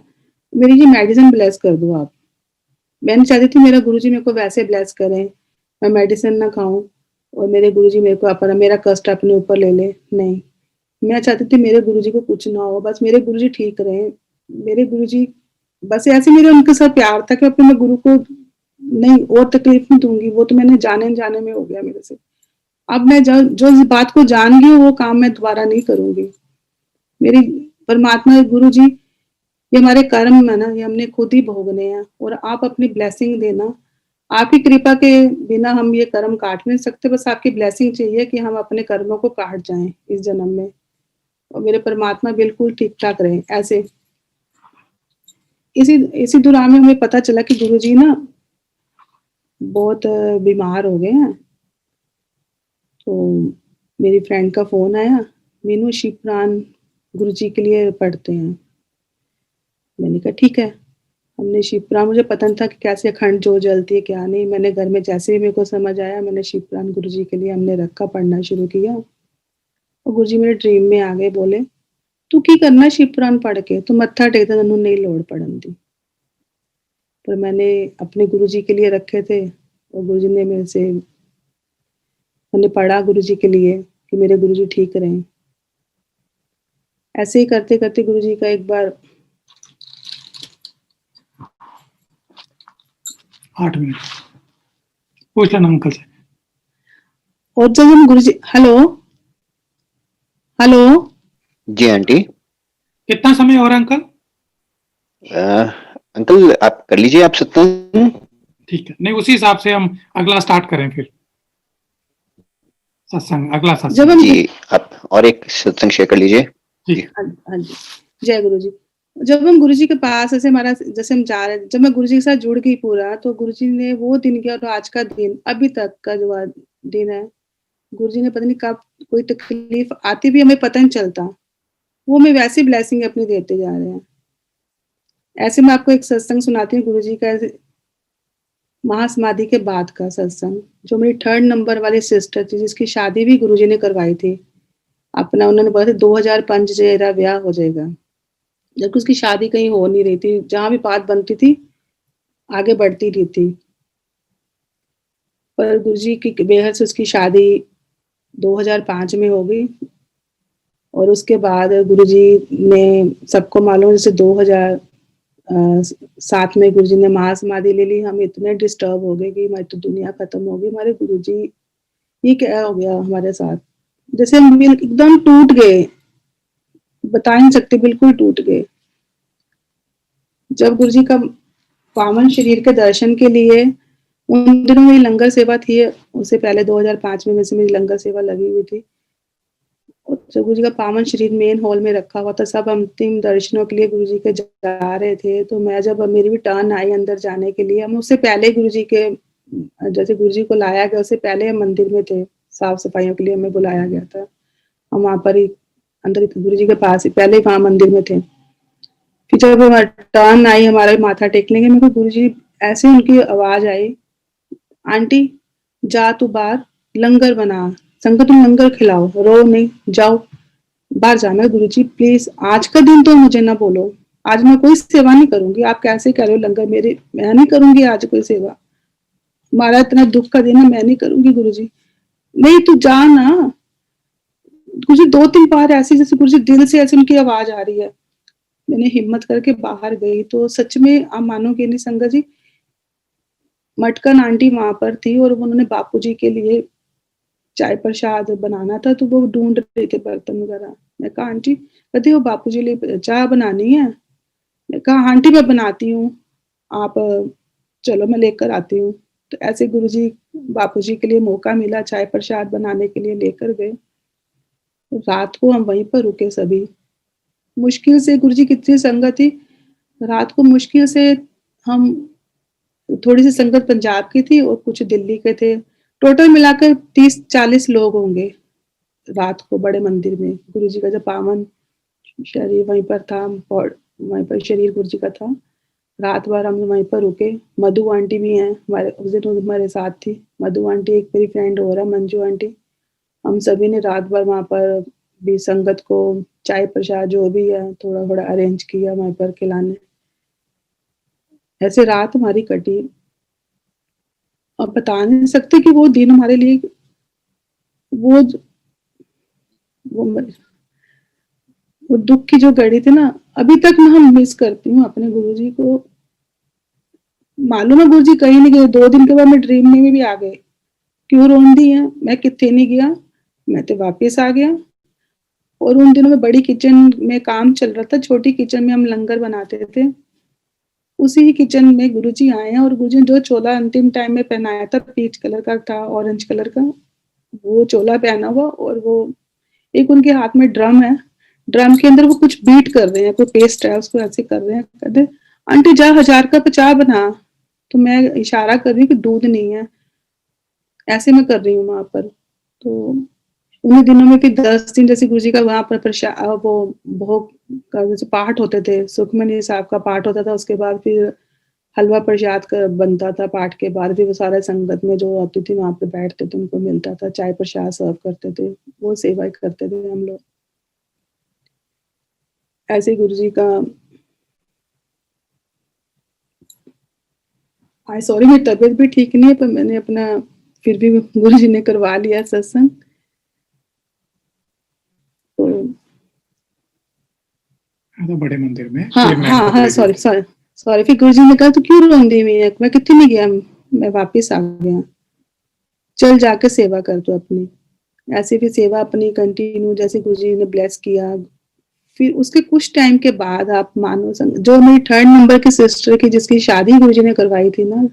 मेरी ये मेडिसिन ब्लेस कर दो आप। मैंने चाहती थी मेरा गुरुजी मेरे को वैसे ब्लेस करें, मैं मेडिसिन ना खाऊं, और मेरे गुरुजी मेरे को अपना मेरा कष्ट अपने ऊपर ले ले। नहीं, मैं चाहती थी मेरे गुरुजी को कुछ ना हो, बस मेरे गुरुजी ठीक रहे। मेरे गुरुजी बस ऐसे, मेरे उनके साथ प्यार था कि अपने मैं गुरु को नहीं और तकलीफ नहीं दूंगी। वो तो मैंने जाने जाने में हो गया मेरे से। अब मैं जो इस बात को जान गई वो काम मैं दोबारा नहीं करूंगी। मेरी परमात्मा गुरु जी, ये हमारे कर्म है ना, ये हमने खुद ही भोगने हैं, और आप अपनी ब्लेसिंग देना। आपकी कृपा के बिना हम ये कर्म काट नहीं सकते, बस आपकी ब्लेसिंग चाहिए कि हम अपने कर्मों को काट जाएं इस जन्म में, और मेरे परमात्मा बिल्कुल ठीक ठाक रहे। ऐसे इसी दौरान में हमें पता चला कि गुरुजी ना बहुत बीमार हो गए हैं। तो मेरी फ्रेंड का फोन आया, मीनू शिवपुराण गुरुजी के लिए पढ़ते हैं। मैंने कहा ठीक है। हमने शिवपुराण, मुझे पता नहीं था कि कैसे अखंड ज्योत जलती है क्या नहीं। मैंने घर में जैसे ही मेरे को समझ आया, मैंने शिवपुराण गुरुजी के लिए हमने रखा, पढ़ना शुरू किया। और गुरुजी मेरे ड्रीम में आ गए, बोले तू की करना शिवपुराण पढ़ के, तू मत्था टेक दे, तैनू नहीं लोड़ पढ़न दी। पर मैंने अपने गुरुजी के लिए रखे थे, और गुरुजी ने मेरे से, मैंने पढ़ा गुरुजी के लिए कि मेरे गुरुजी ठीक रहें। ऐसे ही करते करते गुरुजी का एक बार 8 मिनट पूछ लेना अंकल से। और जब हम गुरुजी, हेलो हेलो, जी आंटी। कितना समय हो रहा है अंकल? अंकल आप कर लीजिए, आप सत्संग। ठीक है, नहीं उसी हिसाब से हम अगला स्टार्ट करें फिर सत्संग, अगला जब सत्संग। हम जी आप और एक सत्संग शेयर कर लीजिए। जी ठीक। हाँ जी, जय गुरुजी। जब हम गुरुजी के पास ऐसे हमारा, जैसे हम जा रहे, जब मैं गुरुजी के साथ जुड़ गई पूरा, तो गुरुजी ने वो दिन किया और आज का दिन, अभी तक का जो दिन है, गुरुजी ने पता नहीं कब कोई तकलीफ आती भी हमें पता नहीं चलता, वो हमें वैसी ब्लेसिंग अपनी देते जा रहे हैं। ऐसे मैं आपको एक सत्संग सुनाती हूँ गुरुजी का, महासमाधि के बाद का सत्संग, जो मेरी 3rd नंबर वाली सिस्टर थी, जिसकी शादी भी गुरुजी ने करवाई थी अपना। उन्होंने बोला था 2005 से मेरा ब्याह हो जाएगा, जबकि उसकी शादी कहीं हो नहीं रही थी, जहां भी बात बनती थी आगे बढ़ती रही थी। पर गुरुजी की बेहद से उसकी शादी 2005 में हो गई। और उसके बाद गुरुजी ने, सबको मालूम, जैसे 2007 में गुरुजी ने महासमाधि ले ली। हम इतने डिस्टर्ब हो गए कि हमारी तो दुनिया खत्म हो गई, हमारे गुरुजी ये क्या हो गया हमारे साथ, जैसे हम एकदम टूट गए, बता नहीं सकते, बिल्कुल टूट गए। जब गुरुजी का पावन शरीर के दर्शन के लिए, उन दिनों मेरी लंगर सेवा थी, उससे पहले 2005 में से मेरी लंगर सेवा लगी हुई थी। जब गुरुजी का पावन शरीर मेन हॉल में रखा हुआ था, सब अंतिम दर्शनों के लिए गुरुजी के जा रहे थे, तो मैं, जब मेरी भी टर्न आई अंदर जाने के लिए, हम उससे पहले गुरुजी के, जैसे गुरुजी को लाया गया उससे पहले हम मंदिर में थे, साफ सफाइयों के लिए हमें बुलाया गया था। हम वहां पर ही अंदर गुरुजी के पास ही पहले वहां मंदिर में थे। फिर जब टर्न आई हमारा माथा टेकने के, मेरे को गुरुजी ऐसे उनकी आवाज आई, आंटी जा तू बाहर लंगर बना, संगत में लंगर खिलाओ, रो नहीं, जाओ बाहर जाना। गुरुजी प्लीज आज का दिन तो मुझे ना बोलो, आज मैं कोई सेवा नहीं करूंगी। आप कैसे कर रहे हो लंगर, मेरे, मैं नहीं करूंगी आज कोई सेवा, हमारा इतना दुख का दिन है, मैं नहीं करूंगी। गुरुजी नहीं तू जा ना। गुरुजी 2-3 बार ऐसी, जैसे गुरुजी दिल से ऐसे उनकी आवाज आ रही है। मैंने हिम्मत करके बाहर गई तो सच में आप मानोगे नहीं संगत जी, मटकन आंटी वहां पर थी और उन्होंने बापूजी के लिए चाय प्रसाद बनाना था, तो वो ढूंढ रहे थे बर्तन वगैरह। मैं कहा आंटी, कहती वो बापूजी लिए चाय बनानी है। मैं कहा आंटी मैं बनाती हूँ, आप चलो मैं लेकर आती हूँ। तो ऐसे गुरुजी, बापूजी के लिए मौका मिला चाय प्रसाद बनाने के लिए, लेकर गए। तो रात को हम वहीं पर रुके सभी, मुश्किल से, गुरुजी कितनी संगत थी, रात को मुश्किल से हम, थोड़ी सी संगत पंजाब की थी और कुछ दिल्ली के थे, टोटल मिलाकर 30-40 लोग होंगे रात को बड़े मंदिर में। गुरुजी का जब पावन शरीर वहीं पर था, और वहीं पर शरीर गुरुजी का था। रात भर हम वहीं पर रुके। मधु आंटी भी हैं हमारे, उस दिन हमारे साथ थी मधु आंटी, एक मेरी फ्रेंड और है मंजू आंटी। हम सभी ने रात भर वहां पर भी संगत को चाय प्रसाद जो भी है थोड़ा थोड़ा अरेंज किया वहां पर खिलाने। ऐसे रात हमारी कटी, और बता नहीं सकते कि वो दिन हमारे लिए, वो वो वो दुख की जो घड़ी थी ना, अभी तक मैं हम मिस करती हूँ अपने गुरुजी को। मालूम है गुरुजी कहीं नहीं गए, 2 दिन के बाद मैं ड्रीम में भी आ गए, क्यों रोंदी है, मैं कितने नहीं गया, मैं तो वापस आ गया। और उन दिनों में बड़ी किचन में काम चल रहा था, छोटी किचन में हम लंगर बनाते थे, उसी किचन में गुरुजी आए हैं। और गुरुजी ने जो चोला अंतिम टाइम में पहनाया था, पीच कलर का था, ऑरेंज कलर का, वो चोला पहना हुआ, और वो एक उनके हाथ में ड्रम है, ड्रम के अंदर वो कुछ बीट कर रहे हैं, कोई पेस्ट है उसको ऐसे कर रहे हैं। कहते आंटी जा 1000 का 50 बना, तो मैं इशारा कर रही हूँ कि दूध नहीं है, ऐसे मैं कर रही हूँ वहां पर। तो उन्हीं दिनों में फिर 10 दिन जैसे गुरुजी का वहां पर वो भोग का जैसे पाठ होते थे, सुखमनी साहब का पाठ होता था, उसके बाद फिर हलवा प्रसाद का बनता था, पाठ के बाद फिर वो सारे संगत में जो आती थी वहां पे बैठते थे, उनको मिलता था, चाय प्रसाद सर्व करते थे, वो सेवा करते थे हम लोग। ऐसे गुरुजी का आई सॉरी, मेरी तबीयत भी ठीक नहीं है, पर मैंने अपना फिर भी गुरु जी ने करवा लिया सत्संग। तो तो बड़े मंदिर में हाँ, सॉरी, फिर गुरु जी ने कहा, तो क्यों रोंदी हुई है? मैं कितनी नहीं गया, मैं वापिस आ गया, चल जाके सेवा कर तू अपनी। ऐसे फिर सेवा अपनी कंटिन्यू, जैसे गुरु जी ने ब्लेस किया। फिर उसके कुछ टाइम के बाद आप मानो, जो मेरी 3rd नंबर की सिस्टर की जिसकी शादी गुरु जी ने करवाई थी ना,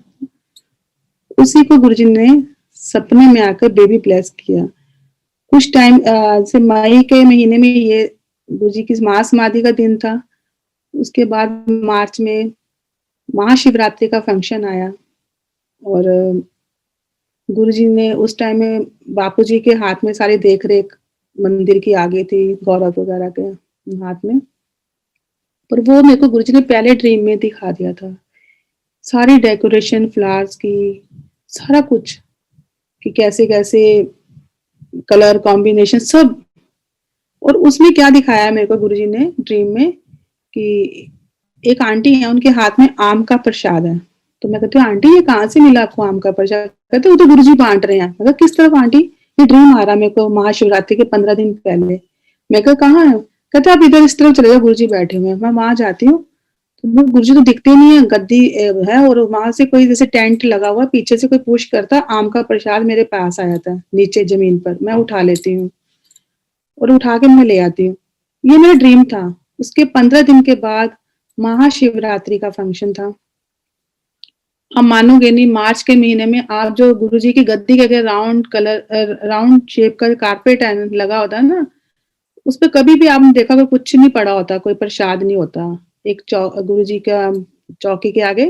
उसी को गुरु जी ने सपने में आकर बेबी ब्लेस किया। कुछ टाइम से मई के महीने में ये गुरु जी की महासमाधि का दिन था। उसके बाद मार्च में महाशिवरात्रि का फंक्शन आया, और गुरु जी ने उस टाइम में बापू जी के हाथ में सारी देख रेख मंदिर की आ गई थी, गौरव वगैरह के हाथ में। पर वो मेरे को गुरु जी ने पहले ड्रीम में दिखा दिया था, सारी डेकोरेशन फ्लावर्स की, सारा कुछ, कि कैसे कैसे कलर कॉम्बिनेशन सब। और उसमें क्या दिखाया मेरे को गुरु जी ने ड्रीम में, कि एक आंटी है, उनके हाथ में आम का प्रसाद है। तो मैं कहती हूँ, आंटी ये कहाँ से मिला आपको आम का प्रसाद? कहते वो तो गुरु जी बांट रहे हैं। मैं किस तरफ आंटी? ये ड्रीम आ रहा मेरे को महाशिवरात्रि के 15 दिन पहले। मैं कहा कहाँ है? कहते आप इधर इस तरफ चले जाओ, गुरु जी बैठे हुए हैं। मैं वहां जाती हूँ, तो गुरु जी तो दिखते नहीं है, गद्दी है, और वहां से कोई जैसे टेंट लगा हुआ, पीछे से कोई पुश करता, आम का प्रसाद मेरे पास आया था नीचे जमीन पर। मैं उठा लेती हूँ और उठा के मैं ले आती हूँ। ये मेरा ड्रीम था। उसके 15 दिन के बाद महाशिवरात्रि का फंक्शन था। आप मानोगे नहीं, मार्च के महीने में आप जो गुरु जी की गद्दी के अगर राउंड शेप का कारपेट लगा होता है ना, उस पर कभी भी आपने देखा कुछ नहीं पड़ा होता, कोई प्रसाद नहीं होता। एक गुरु जी का चौकी के आगे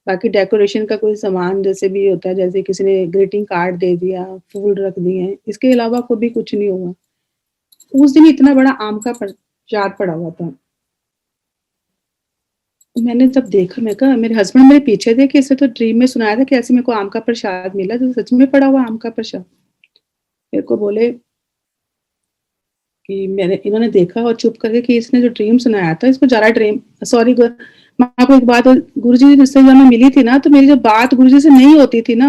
बाकी डेकोरेशन का कोई सामान जैसे भी होता है, जैसे किसी ने ग्रीटिंग कार्ड दे दिया, फूल रख दिए, इसके अलावा कभी कुछ नहीं हुआ। उस दिन इतना बड़ा आम का प्रसाद पड़ा हुआ था। मैंने जब देखा, मैं कहा, मेरे हस्बैंड मेरे पीछे थे कि इसे तो ड्रीम में सुनाया था कि ऐसे मेरे को आम का प्रसाद मिला, तो सच में पड़ा हुआ आम का प्रसाद। मेरे को बोले कि इन्होंने देखा और चुप करके कि इसने जो ड्रीम सुनाया था, इसको जरा ड्रीम, सॉरी मैं आपको एक बात, गुरु जी जिससे जब मैं मिली थी ना, तो मेरी जो बात गुरु जी से नहीं होती थी ना,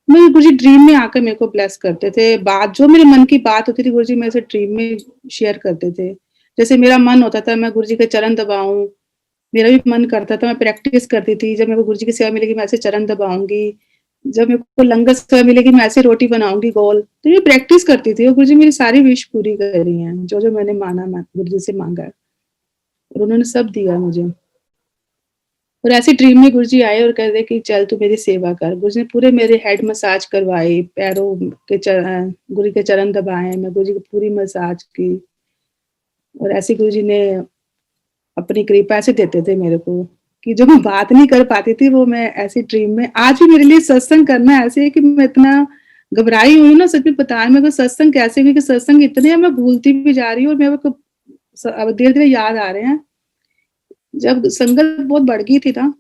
मेरे गुरु जी ड्रीम में आकर मेरे को ब्लेस करते थे। बात जो मेरे मन की बात होती थी, गुरु जी मेरे से ड्रीम में शेयर करते थे। जैसे मेरा मन होता था मैं गुरु जी के चरण दबाऊं, मेरा भी मन करता था, मैं प्रैक्टिस करती थी, जब मेरे को गुरु जी की सेवा मिलेगी मैं ऐसे चरण दबाऊंगी, जब मेरे को लंगर सेवा मिलेगी मैं ऐसे रोटी बनाऊंगी गोल। तो ये प्रैक्टिस करती थी, और गुरु जी मेरी सारी विश पूरी कर रही हैं, जो जो मैंने माना, मैं गुरु जी से मांगा, और उन्होंने सब दिया मुझे। और ऐसे ड्रीम में गुरु जी आए और कह रहे कि चल तू मेरी सेवा कर। गुरु जी ने पूरे मेरे हेड मसाज करवाई, पैरों के गुरु के चरण दबाए, मैं गुरु जी की पूरी मसाज की। और ऐसे गुरु जी ने अपनी कृपा से देते थे मेरे को, कि जो मैं बात नहीं कर पाती थी वो मैं ऐसी ड्रीम में। आज भी मेरे लिए सत्संग करना ऐसे है कि मैं इतना घबराई हुई ना, सच में बताया मेरे को सत्संग कैसे हुई, कि सत्संग इतने हैं, मैं भूलती भी जा रही हूँ, और मेरे को अब धीरे धीरे याद आ रहे हैं। जब संगत बहुत बढ़ गई थी ना,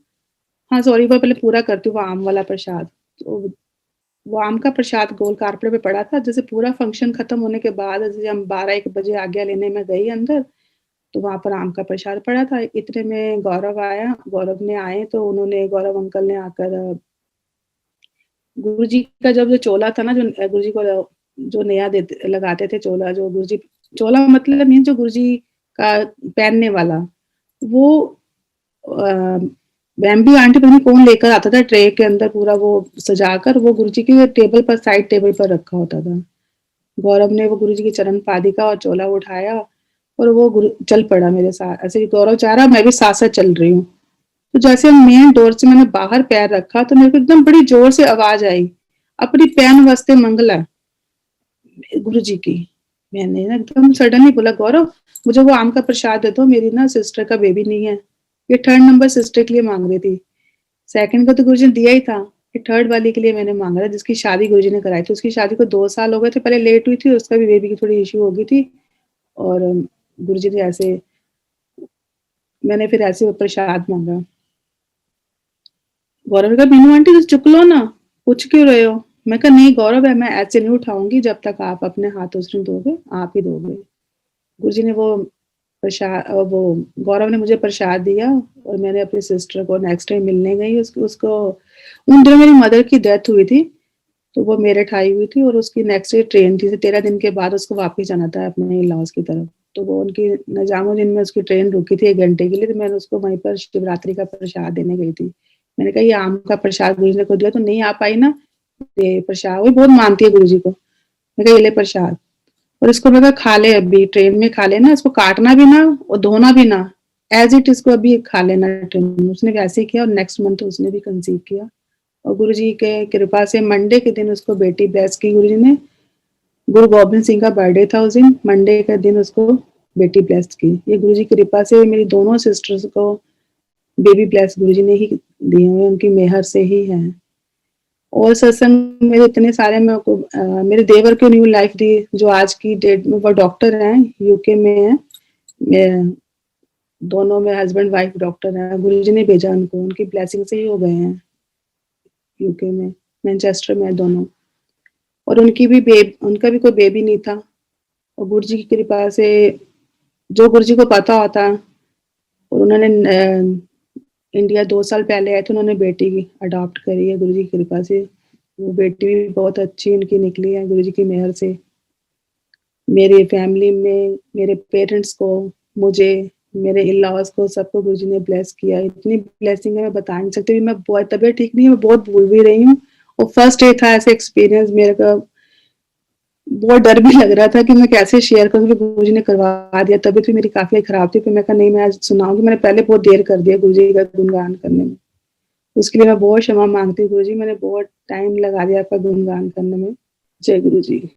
हाँ सॉरी, वो पहले पूरा करती हूँ। वो आम वाला प्रसाद, तो वो आम का प्रसाद गोल कारपेट पे पड़ा था। जैसे पूरा फंक्शन खत्म होने के बाद, जैसे हम 12-1 बजे आज्ञा लेने में गई अंदर, तो वहां पर आम का प्रसाद पड़ा था। इतने में गौरव आया, गौरव ने आए तो उन्होंने, गौरव अंकल ने आकर गुरु जी का जब जो चोला था ना, जो गुरु जी को जो नया देते लगाते थे चोला, जो गुरु जी, चोला मतलब मीन जो गुरु जी का पहनने वाला, वो बैम्बी आंटी पता नहीं कौन लेकर आता था ट्रे के अंदर, पूरा वो सजाकर वो गुरु जी की टेबल पर, साइड टेबल पर रखा होता था। गौरव ने वो गुरु जी की चरण पादिका और चोला उठाया, और वो गुरु चल पड़ा मेरे साथ। ऐसे गौरव चाह रहा, मैं भी साथ साथ चल रही हूँ। तो जैसे मेन डोर से मैंने बाहर पैर रखा, तो मेरे को एकदम बड़ी जोर से आवाज आई, अपनी पैन वास्ते मंगला गुरु जी की। मैंने ना एकदम सडनली बोला, गौरव मुझे वो आम का प्रसाद दे दो, मेरी ना सिस्टर का बेबी नहीं है। ये 3rd नंबर सिस्टर के लिए मांग रही थी, 2nd का तो गुरु जी ने दिया ही था, ये 3rd वाली के लिए मैंने मांगा था, जिसकी शादी गुरु जी ने कराई थी। उसकी शादी को 2 साल हो गए थे, पहले लेट हुई थी, उसका भी बेबी की थोड़ी इश्यू हो गई थी, और गुरु जी ने ऐसे, मैंने फिर ऐसे प्रसाद मांगा। गौरव ने कहा, मीनू आंटी तुम चुक लो ना, पूछ क्यों रहे हो? मैं कहा नहीं गौरव है, मैं ऐसे नहीं उठाऊंगी, जब तक आप अपने हाथों से दोगे, आप ही दोगे। गुरु जी ने वो प्रसाद, वो गौरव ने मुझे प्रसाद दिया और मैंने अपनी सिस्टर को नेक्स्ट टाइम मिलने गई। उसको उन दिनों मेरी मदर की डेथ हुई थी, तो वो मेरठ आई हुई थी और उसकी नेक्स्ट डे ट्रेन थी, 13 दिन के बाद उसको वापस जाना था अपने इन-लॉज की तरफ। तो वो उनकी निजामुद्दीन में उसकी ट्रेन रुकी थी 1 घंटे के लिए, तो मैंने उसको वहीं पर शिवरात्रि का प्रसाद देने गई थी। मैंने कहा ये आम का प्रसाद गुरुजी ने को दिया, तो नहीं आ पाई ना, ये प्रसाद, वो बहुत मानती है गुरुजी को। मैं कहा ये ले प्रसाद, और इसको मैं कहा खा ले, अभी ट्रेन में खा लेना, इसको काटना भी ना और धोना भी ना, एज इट इसको अभी खा लेना ट्रेन में। उसने वैसे ही किया और नेक्स्ट मंथ उसने भी कंसीव किया और गुरुजी के कृपा से मंडे के दिन उसको बेटी ब्लेस की गुरुजी ने। गुरु गोबिंद सिंह का बर्थडे था उस दिन, मंडे के दिन उसको बेटी ब्लेस की। ये गुरुजी की कृपा से मेरी दोनों सिस्टर्स को बेबी ब्लेस गुरुजी ने ही दिए हुए, उनकी मेहर से ही है। और सत्संग मेरे इतने सारे, मेरे देवर को न्यू लाइफ दी, जो आज की डेट में वो डॉक्टर हैं, यूके में है, दोनों में हस्बैंड वाइफ डॉक्टर हैं। गुरुजी ने भेजा उनको, उनकी ब्लेसिंग से ही हो गए हैं यूके में, मैनचेस्टर में दोनों। और उनका भी कोई बेबी नहीं था, और गुरुजी की कृपा से, जो गुरुजी को पता होता, और उन्होंने इंडिया 2 साल पहले आए थे, उन्होंने बेटी की अडॉप्ट करी है गुरुजी की कृपा से। वो बेटी भी बहुत अच्छी उनकी निकली है गुरुजी की मेहर से। मेरी फैमिली में मेरे पेरेंट्स को, मुझे, मेरे इन-लॉज को, सबको गुरुजी ने ब्लेस किया। इतनी ब्लेसिंग है मैं बता नहीं सकती। मैं बहुत, तबीयत ठीक नहीं है, मैं बहुत भूल भी रही हूँ, और फर्स्ट डे था ऐसे एक्सपीरियंस मेरे का। बहुत डर भी लग रहा था कि मैं कैसे शेयर करूँ, कि गुरुजी ने करवा दिया। तबीयत भी मेरी काफी खराब थी, फिर मैं कहा नहीं मैं आज सुनाऊंगी। मैंने पहले बहुत देर कर दिया गुरुजी का गुणगान करने में, उसके लिए मैं बहुत क्षमा मांगती हूँ गुरुजी। मैंने बहुत टाइम लगा दिया आपका गुणगान करने में। जय गुरुजी।